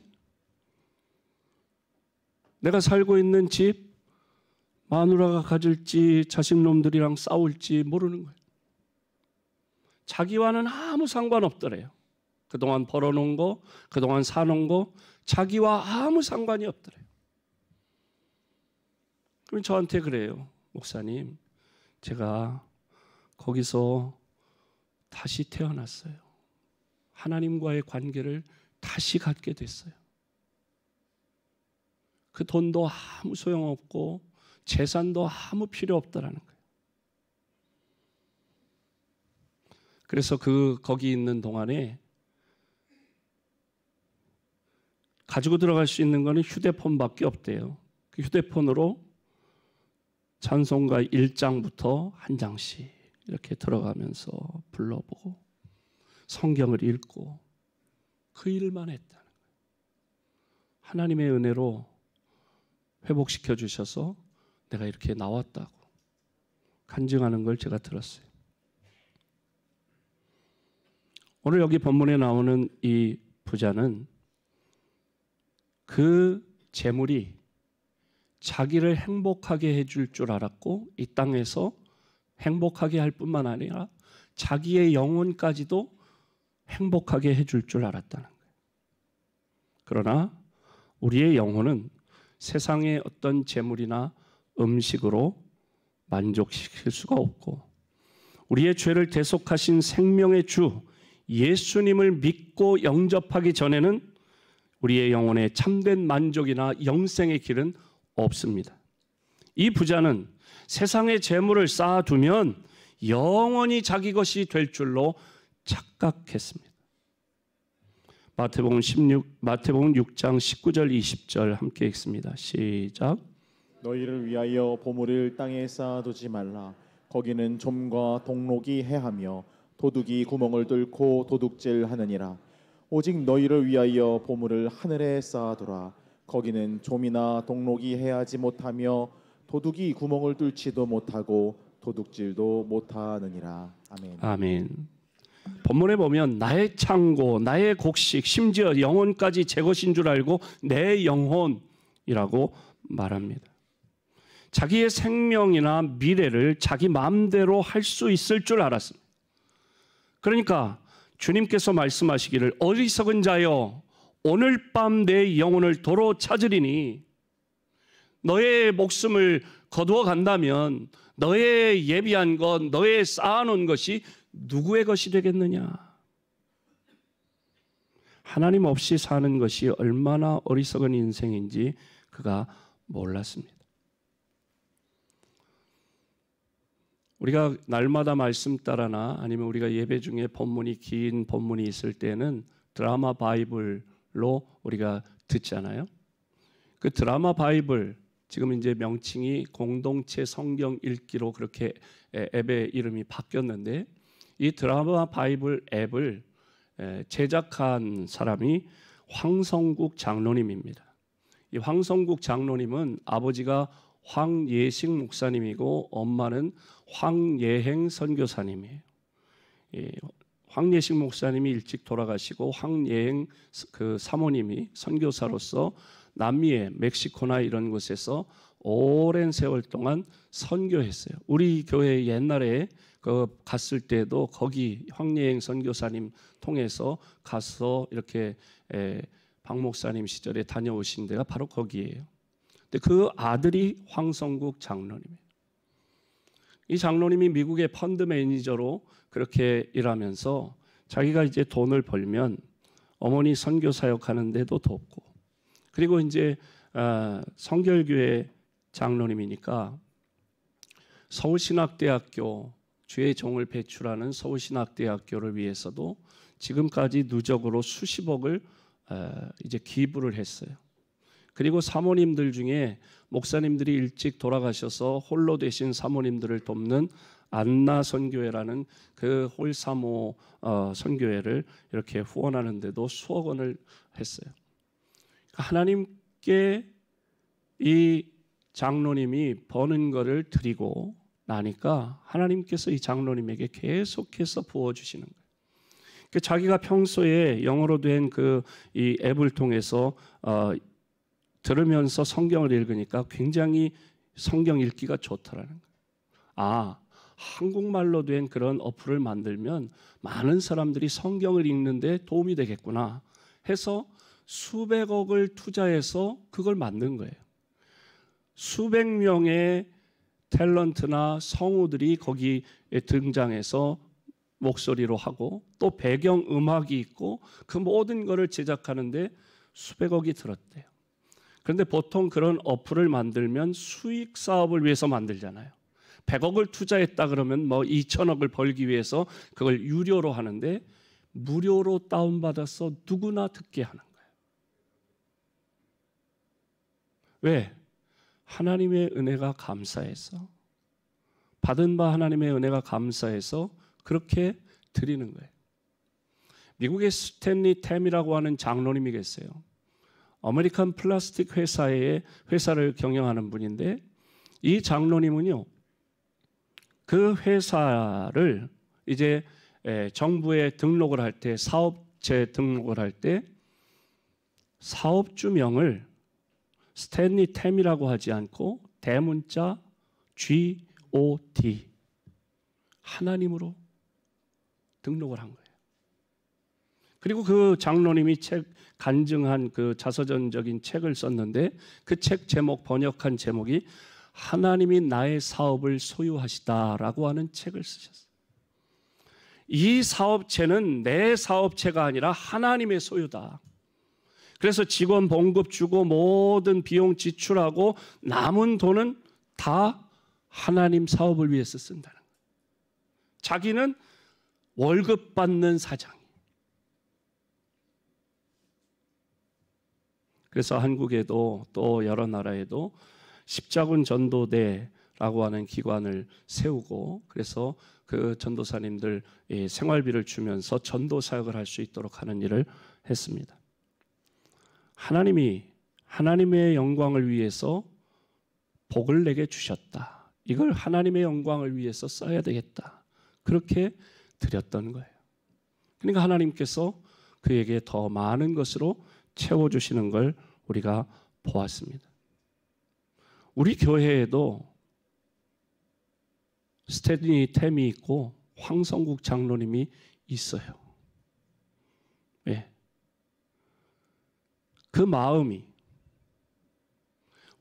내가 살고 있는 집, 마누라가 가질지 자식놈들이랑 싸울지 모르는 거예요. 자기와는 아무 상관없더래요. 그동안 벌어놓은 거, 그동안 사놓은 거 자기와 아무 상관이 없더래요. 그럼 저한테 그래요. 목사님, 제가 거기서 다시 태어났어요. 하나님과의 관계를 다시 갖게 됐어요. 그 돈도 아무 소용없고 재산도 아무 필요 없다라는 거예요. 그래서 거기 있는 동안에 가지고 들어갈 수 있는 거는 휴대폰밖에 없대요. 그 휴대폰으로 찬송가 1장부터 한 장씩 이렇게 들어가면서 불러보고 성경을 읽고 그 일만 했다는 거예요. 하나님의 은혜로 회복시켜 주셔서 내가 이렇게 나왔다고 간증하는 걸 제가 들었어요. 오늘 여기 본문에 나오는 이 부자는 그 재물이 자기를 행복하게 해줄 줄 알았고 이 땅에서 행복하게 할 뿐만 아니라 자기의 영혼까지도 행복하게 해줄 줄 알았다는 거예요. 그러나 우리의 영혼은 세상의 어떤 재물이나 음식으로 만족시킬 수가 없고 우리의 죄를 대속하신 생명의 주 예수님을 믿고 영접하기 전에는 우리의 영혼에 참된 만족이나 영생의 길은 없습니다. 이 부자는 세상의 재물을 쌓아두면 영원히 자기 것이 될 줄로 착각했습니다. 마태복음 6장 19절 20절 함께 읽습니다. 시작. 너희를 위하여 보물을 땅에 쌓아두지 말라. 거기는 좀과 동록이 해하며 도둑이 구멍을 뚫고 도둑질하느니라. 오직 너희를 위하여 보물을 하늘에 쌓아두라. 거기는 좀이나 동록이 해하지 못하며 도둑이 구멍을 뚫지도 못하고 도둑질도 못하느니라. 아멘. 아멘. 본문에 보면 나의 창고, 나의 곡식, 심지어 영혼까지 제 것인 줄 알고 내 영혼이라고 말합니다. 자기의 생명이나 미래를 자기 마음대로 할 수 있을 줄 알았습니다. 그러니까 주님께서 말씀하시기를 어리석은 자여 오늘 밤 내 영혼을 도로 찾으리니 너의 목숨을 거두어 간다면 너의 예비한 것, 너의 쌓아놓은 것이 누구의 것이 되겠느냐? 하나님 없이 사는 것이 얼마나 어리석은 인생인지 그가 몰랐습니다. 우리가 날마다 말씀 따라나 아니면 우리가 예배 중에 본문이 긴 본문이 있을 때는 드라마 바이블로 우리가 듣잖아요. 그 드라마 바이블 지금 이제 명칭이 공동체 성경 읽기로 그렇게 앱의 이름이 바뀌었는데 이 드라마 바이블 앱을 제작한 사람이 황성국 장로님입니다. 이 황성국 장로님은 아버지가 황예식 목사님이고 엄마는 황예행 선교사님이에요. 황예식 목사님이 일찍 돌아가시고 황예행 그 사모님이 선교사로서 남미에 멕시코나 이런 곳에서 오랜 세월 동안 선교했어요. 우리 교회 옛날에 갔을 때도 거기 황예행 선교사님 통해서 가서 이렇게 박 목사님 시절에 다녀오신 데가 바로 거기예요. 근데 그 아들이 황성국 장로님이에요. 이 장로님이 미국의 펀드 매니저로 그렇게 일하면서 자기가 이제 돈을 벌면 어머니 선교 사역하는 데도 돕고, 그리고 이제 성결교회 장로님이니까 서울신학대학교 주의 종을 배출하는 서울신학대학교를 위해서도 지금까지 누적으로 수십억을 이제 기부를 했어요. 그리고 사모님들 중에 목사님들이 일찍 돌아가셔서 홀로 되신 사모님들을 돕는 안나 선교회라는 그 홀사모 선교회를 이렇게 후원하는데도 수억 원을 했어요. 하나님께 이 장로님이 버는 거를 드리고 나니까 하나님께서 이 장로님에게 계속해서 부어주시는 거예요. 자기가 평소에 영어로 된 이 앱을 통해서 들으면서 성경을 읽으니까 굉장히 성경 읽기가 좋더라는 거예요. 아, 한국말로 된 그런 어플을 만들면 많은 사람들이 성경을 읽는데 도움이 되겠구나 해서 수백억을 투자해서 그걸 만든 거예요. 수백 명의 탤런트나 성우들이 거기에 등장해서 목소리로 하고 또 배경 음악이 있고 그 모든 것을 제작하는데 수백억이 들었대요. 그런데 보통 그런 어플을 만들면 수익 사업을 위해서 만들잖아요. 100억을 투자했다 그러면 뭐 2천억을 벌기 위해서 그걸 유료로 하는데 무료로 다운받아서 누구나 듣게 하는 거예요. 왜? 하나님의 은혜가 감사해서, 받은 바 하나님의 은혜가 감사해서 그렇게 드리는 거예요. 미국의 스탠리 템이라고 하는 장로님이 계세요. 아메리칸 플라스틱 회사를 경영하는 분인데 이 장로님은요, 그 회사를 이제 정부에 등록을 할 때, 사업체 등록을 할 때 사업주명을 스탠리 템이라고 하지 않고 대문자 GOD 하나님으로 등록을 한 거예요. 그리고 그 장로님이 간증한 그 자서전적인 책을 썼는데 그 책 제목, 번역한 제목이 하나님이 나의 사업을 소유하시다라고 하는 책을 쓰셨어요. 이 사업체는 내 사업체가 아니라 하나님의 소유다. 그래서 직원 봉급 주고 모든 비용 지출하고 남은 돈은 다 하나님 사업을 위해서 쓴다는 거예요. 자기는 월급 받는 사장. 그래서 한국에도 또 여러 나라에도 십자군 전도대라고 하는 기관을 세우고, 그래서 그 전도사님들 생활비를 주면서 전도 사역을 할 수 있도록 하는 일을 했습니다. 하나님이 하나님의 영광을 위해서 복을 내게 주셨다. 이걸 하나님의 영광을 위해서 써야 되겠다. 그렇게 드렸던 거예요. 그러니까 하나님께서 그에게 더 많은 것으로 채워주시는 걸 우리가 보았습니다. 우리 교회에도 스탠리 템이 있고 황성국 장로님이 있어요. 예. 그 마음이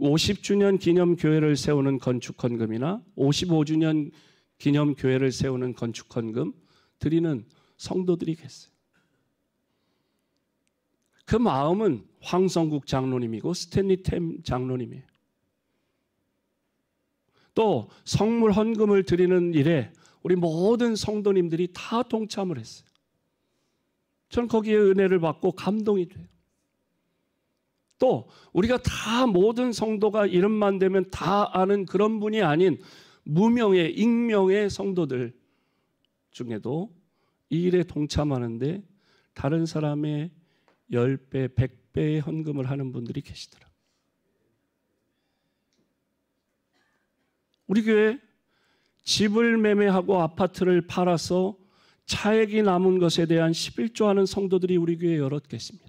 50주년 기념교회를 세우는 건축헌금이나 55주년 기념교회를 세우는 건축헌금 드리는 성도들이 계세요. 그 마음은 황성국 장로님이고 스탠리 템 장로님이에요. 또 성물 헌금을 드리는 일에 우리 모든 성도님들이 다 동참을 했어요. 저는 거기에 은혜를 받고 감동이 돼요. 또 우리가 다 모든 성도가 이름만 되면 다 아는 그런 분이 아닌 무명의 익명의 성도들 중에도 이 일에 동참하는데 다른 사람의 10배, 100배의 헌금을 하는 분들이 계시더라고요. 우리 교회 집을 매매하고 아파트를 팔아서 차액이 남은 것에 대한 11조 하는 성도들이 우리 교회에 여럿 계십니다.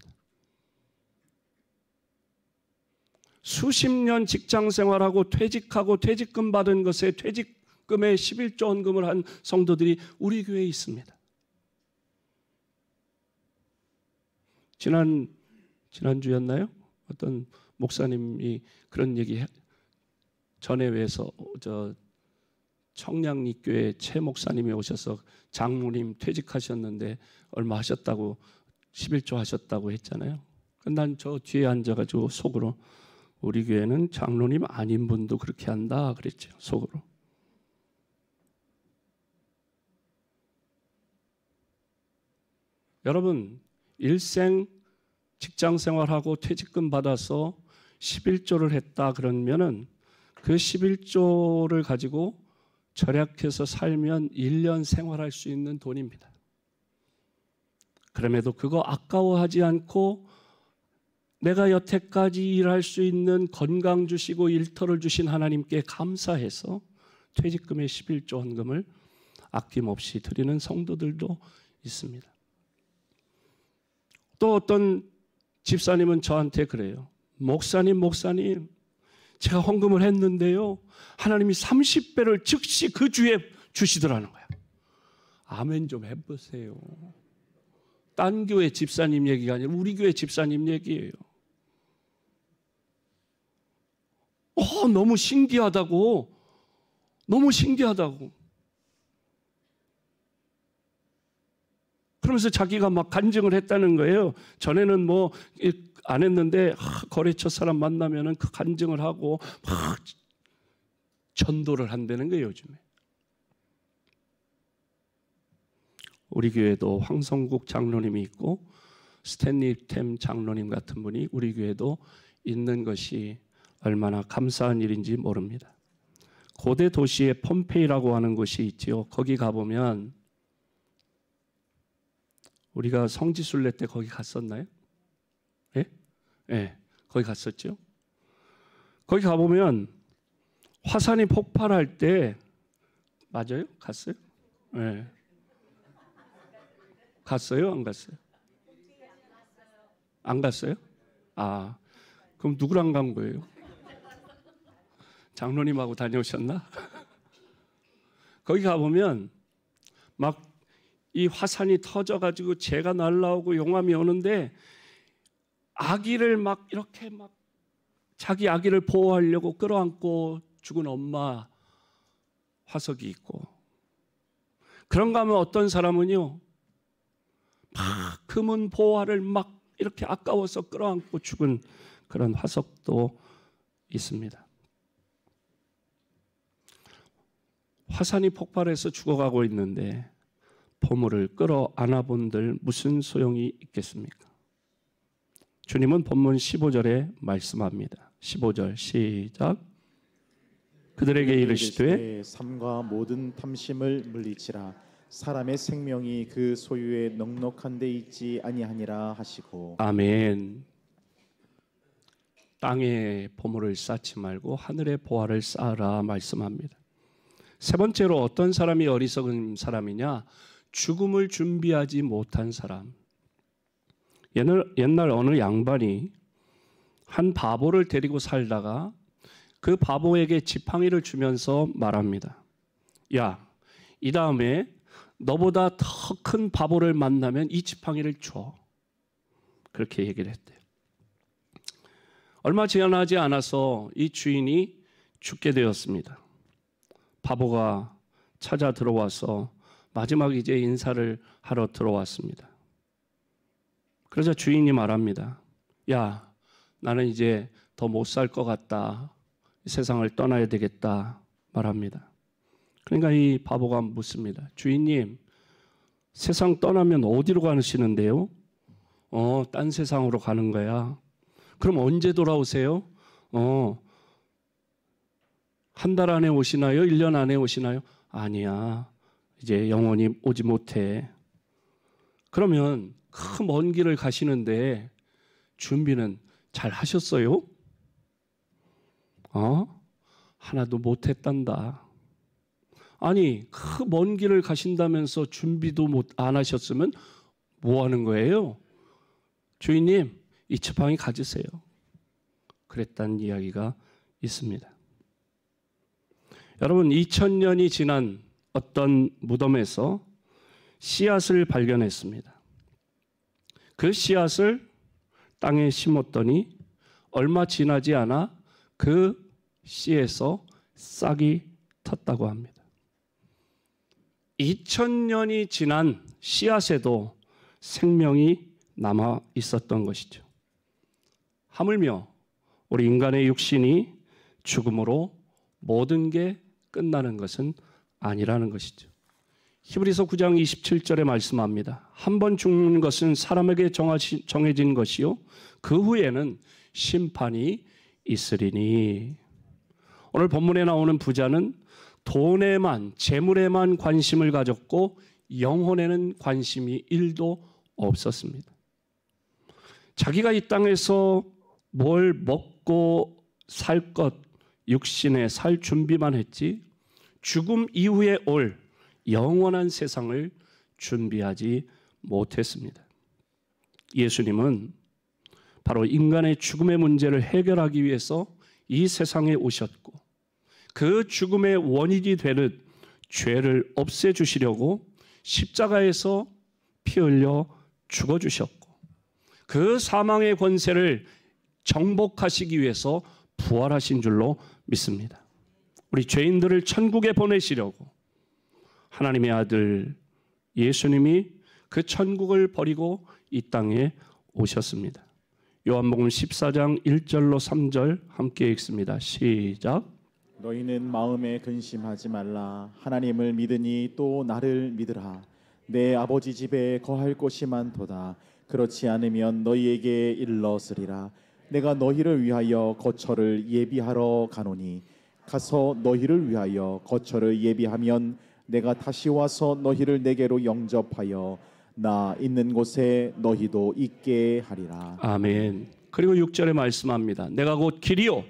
수십 년 직장 생활하고 퇴직하고 퇴직금 받은 것에 퇴직금의 11조 헌금을 한 성도들이 우리 교회에 있습니다. 지난주였나요? 어떤 목사님이 그런 얘기 전해외에서 청량리교회 최 목사님이 오셔서 장로님 퇴직하셨는데 얼마 하셨다고 11조 하셨다고 했잖아요. 난 저 뒤에 앉아가지고 속으로 우리 교회는 장로님 아닌 분도 그렇게 한다 그랬죠. 속으로. 여러분 일생 직장 생활하고 퇴직금 받아서 11조를 했다 그러면은 그 11조를 가지고 절약해서 살면 1년 생활할 수 있는 돈입니다. 그럼에도 그거 아까워하지 않고 내가 여태까지 일할 수 있는 건강 주시고 일터를 주신 하나님께 감사해서 퇴직금의 11조 헌금을 아낌없이 드리는 성도들도 있습니다. 또 어떤 집사님은 저한테 그래요. 목사님 제가 헌금을 했는데요 하나님이 30배를 즉시 그 주에 주시더라는 거예요. 아멘 좀 해보세요. 딴 교회 집사님 얘기가 아니라 우리 교회 집사님 얘기예요. 너무 신기하다고. 그러면서 자기가 막 간증을 했다는 거예요. 전에는 뭐 안 했는데 거래처 사람 만나면은 그 간증을 하고 막 전도를 한다는 거예요, 요즘에. 우리 교회도 황성국 장로님이 있고 스탠리 템 장로님 같은 분이 우리 교회도 있는 것이 얼마나 감사한 일인지 모릅니다. 고대 도시에 폼페이라고 하는 곳이 있지요. 거기 가보면 우리가 성지순례 때 거기 갔었나요? 네, 거기 갔었죠. 거기 가보면 화산이 폭발할 때 맞아요? 갔어요? 네. 갔어요? 안 갔어요? 안 갔어요? 아, 그럼 누구랑 간 거예요? 장로님하고 다녀오셨나? 거기 가보면 막 이 화산이 터져가지고 재가 날라오고 용암이 오는데 아기를 막 이렇게 막 자기 아기를 보호하려고 끌어안고 죽은 엄마 화석이 있고, 그런가 하면 어떤 사람은요 막 금은 보화를 막 이렇게 아까워서 끌어안고 죽은 그런 화석도 있습니다. 화산이 폭발해서 죽어가고 있는데 보물을 끌어안아 본들 무슨 소용이 있겠습니까? 주님은 본문 15절에 말씀합니다. 15절 시작. 그들에게 이르시되 삶과 모든 탐심을 물리치라. 사람의 생명이 그 소유에 넉넉한 데 있지 아니하니라 하시고. 아멘. 땅에 보물을 쌓지 말고 하늘의 보화를 쌓으라 말씀합니다. 세 번째로 어떤 사람이 어리석은 사람이냐? 죽음을 준비하지 못한 사람. 옛날 어느 양반이 한 바보를 데리고 살다가 그 바보에게 지팡이를 주면서 말합니다. 야, 이 다음에 너보다 더 큰 바보를 만나면 이 지팡이를 줘. 그렇게 얘기를 했대요. 얼마 지나지 않아서 이 주인이 죽게 되었습니다. 바보가 찾아 들어와서 마지막 이제 인사를 하러 들어왔습니다. 그러자 주인이 말합니다. 야, 나는 이제 더 못 살 것 같다. 세상을 떠나야 되겠다 말합니다. 그러니까 이 바보가 묻습니다. 주인님, 세상 떠나면 어디로 가시는데요? 딴 세상으로 가는 거야. 그럼 언제 돌아오세요? 한 달 안에 오시나요? 1년 안에 오시나요? 아니야. 이제 영원히 오지 못해. 그러면 큰 먼 길을 가시는데 준비는 잘 하셨어요? 하나도 못했단다. 아니, 그 먼 길을 가신다면서 준비도 안 하셨으면 뭐 하는 거예요? 주인님, 이 지팡이 가지세요. 그랬다는 이야기가 있습니다. 여러분, 2000년이 지난 어떤 무덤에서 씨앗을 발견했습니다. 그 씨앗을 땅에 심었더니 얼마 지나지 않아 그 씨에서 싹이 텄다고 합니다. 2000년이 지난 씨앗에도 생명이 남아 있었던 것이죠. 하물며 우리 인간의 육신이 죽음으로 모든 게 끝나는 것은 아니라는 것이죠. 히브리서 9장 27절에 말씀합니다. 한 번 죽는 것은 사람에게 정해진 것이요 그 후에는 심판이 있으리니. 오늘 본문에 나오는 부자는 돈에만, 재물에만 관심을 가졌고 영혼에는 관심이 1도 없었습니다. 자기가 이 땅에서 뭘 먹고 살 것, 육신에 살 준비만 했지 죽음 이후에 올 영원한 세상을 준비하지 못했습니다. 예수님은 바로 인간의 죽음의 문제를 해결하기 위해서 이 세상에 오셨고 그 죽음의 원인이 되는 죄를 없애주시려고 십자가에서 피 흘려 죽어주셨고 그 사망의 권세를 정복하시기 위해서 부활하신 줄로 믿습니다. 우리 죄인들을 천국에 보내시려고 하나님의 아들 예수님이 그 천국을 버리고 이 땅에 오셨습니다. 요한복음 14장 1절로 3절 함께 읽습니다. 시작. 너희는 마음에 근심하지 말라. 하나님을 믿으니 또 나를 믿으라. 내 아버지 집에 거할 곳이 많도다. 그렇지 않으면 너희에게 일렀으리라. 내가 너희를 위하여 거처를 예비하러 가노니 가서 너희를 위하여 거처를 예비하면 내가 다시 와서 너희를 내게로 영접하여 나 있는 곳에 너희도 있게 하리라. 아멘. 그리고 6절에 말씀합니다. 내가 곧 길이요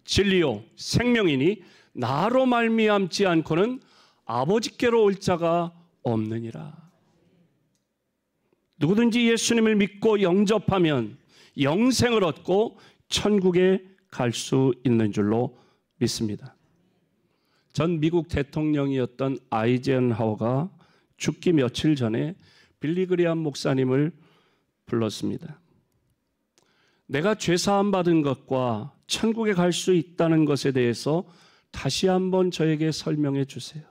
진리요 생명이니 나로 말미암지 않고는 아버지께로 올 자가 없느니라. 누구든지 예수님을 믿고 영접하면 영생을 얻고 천국에 갈 수 있는 줄로 믿습니다. 전 미국 대통령이었던 아이젠하워가 죽기 며칠 전에 빌리 그레엄 목사님을 불렀습니다. 내가 죄사함 받은 것과 천국에 갈 수 있다는 것에 대해서 다시 한번 저에게 설명해 주세요.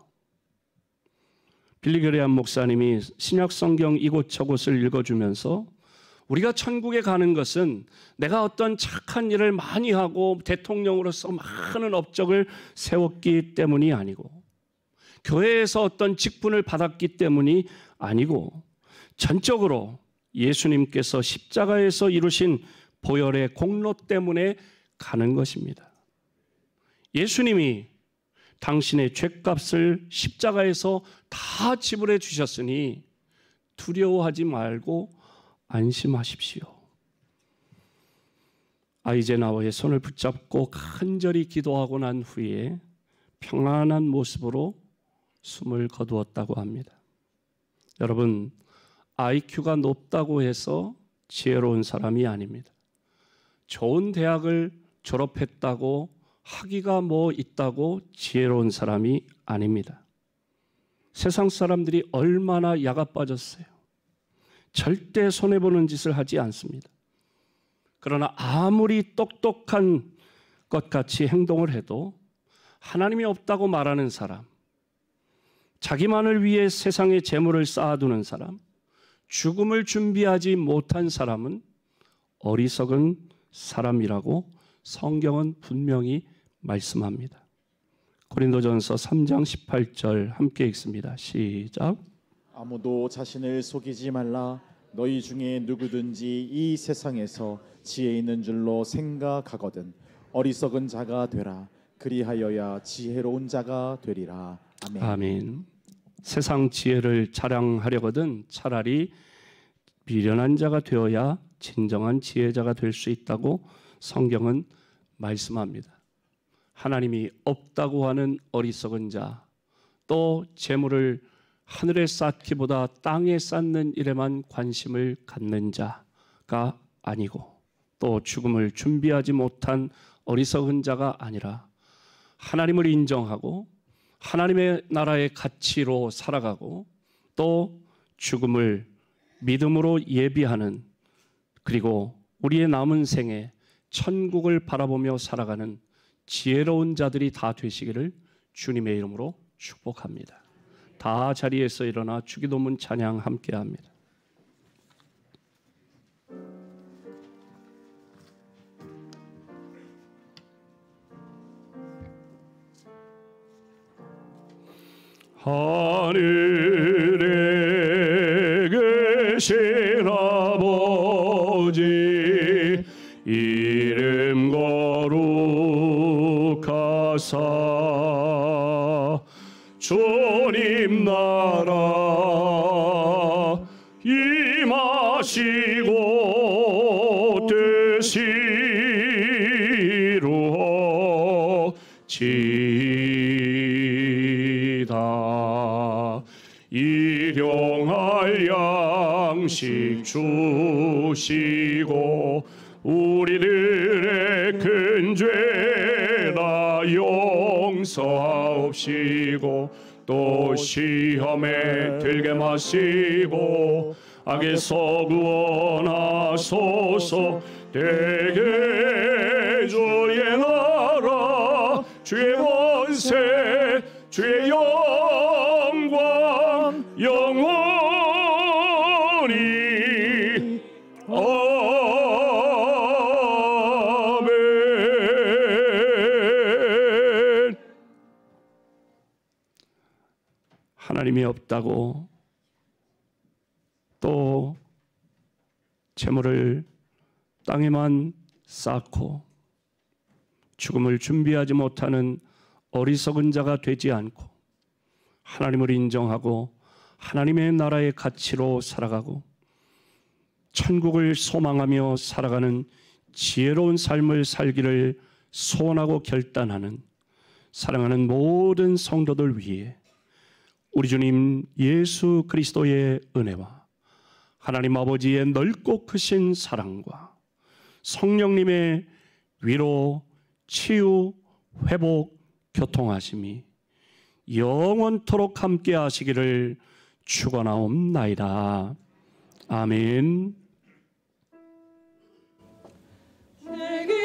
빌리 그레엄 목사님이 신약 성경 이곳저곳을 읽어주면서 우리가 천국에 가는 것은 내가 어떤 착한 일을 많이 하고 대통령으로서 많은 업적을 세웠기 때문이 아니고 교회에서 어떤 직분을 받았기 때문이 아니고 전적으로 예수님께서 십자가에서 이루신 보혈의 공로 때문에 가는 것입니다. 예수님이 당신의 죄값을 십자가에서 다 지불해 주셨으니 두려워하지 말고 안심하십시오. 아이젠하워의 손을 붙잡고 간절히 기도하고 난 후에 평안한 모습으로 숨을 거두었다고 합니다. 여러분, IQ가 높다고 해서 지혜로운 사람이 아닙니다. 좋은 대학을 졸업했다고 학위가 뭐 있다고 지혜로운 사람이 아닙니다. 세상 사람들이 얼마나 야가 빠졌어요. 절대 손해보는 짓을 하지 않습니다. 그러나 아무리 똑똑한 것 같이 행동을 해도 하나님이 없다고 말하는 사람, 자기만을 위해 세상에 재물을 쌓아두는 사람, 죽음을 준비하지 못한 사람은 어리석은 사람이라고 성경은 분명히 말씀합니다. 고린도전서 3장 18절 함께 읽습니다. 시작. 아무도 자신을 속이지 말라. 너희 중에 누구든지 이 세상에서 지혜 있는 줄로 생각하거든 어리석은 자가 되라. 그리하여야 지혜로운 자가 되리라. 아멘. 아멘. 세상 지혜를 자랑하려거든 차라리 미련한 자가 되어야 진정한 지혜자가 될 수 있다고 성경은 말씀합니다. 하나님이 없다고 하는 어리석은 자, 또 재물을 하늘에 쌓기보다 땅에 쌓는 일에만 관심을 갖는 자가 아니고, 또 죽음을 준비하지 못한 어리석은 자가 아니라 하나님을 인정하고 하나님의 나라의 가치로 살아가고, 또 죽음을 믿음으로 예비하는, 그리고 우리의 남은 생에 천국을 바라보며 살아가는 지혜로운 자들이 다 되시기를 주님의 이름으로 축복합니다. 다 자리에서 일어나 주기도문 찬양 함께합니다. 하늘에 계신 아버지, 이름 거룩하사 주님 나라 임하시고 뜻이루어지이다. 일용할 양식 주시고 우리들의 큰 죄나 용서하옵시고, 또 시험에 들게 마시고 악에서 구원하소서. 대개 주의 나라, 주의 권세, 주의 영광 영원히 아멘. 하나님이 없다고 또 재물을 땅에만 쌓고 죽음을 준비하지 못하는 어리석은 자가 되지 않고, 하나님을 인정하고 하나님의 나라의 가치로 살아가고 천국을 소망하며 살아가는 지혜로운 삶을 살기를 소원하고 결단하는 사랑하는 모든 성도들 위해 우리 주님 예수 그리스도의 은혜와 하나님 아버지의 넓고 크신 사랑과 성령님의 위로, 치유, 회복, 교통하심이 영원토록 함께 하시기를 축원하옵나이다. 아멘. 내게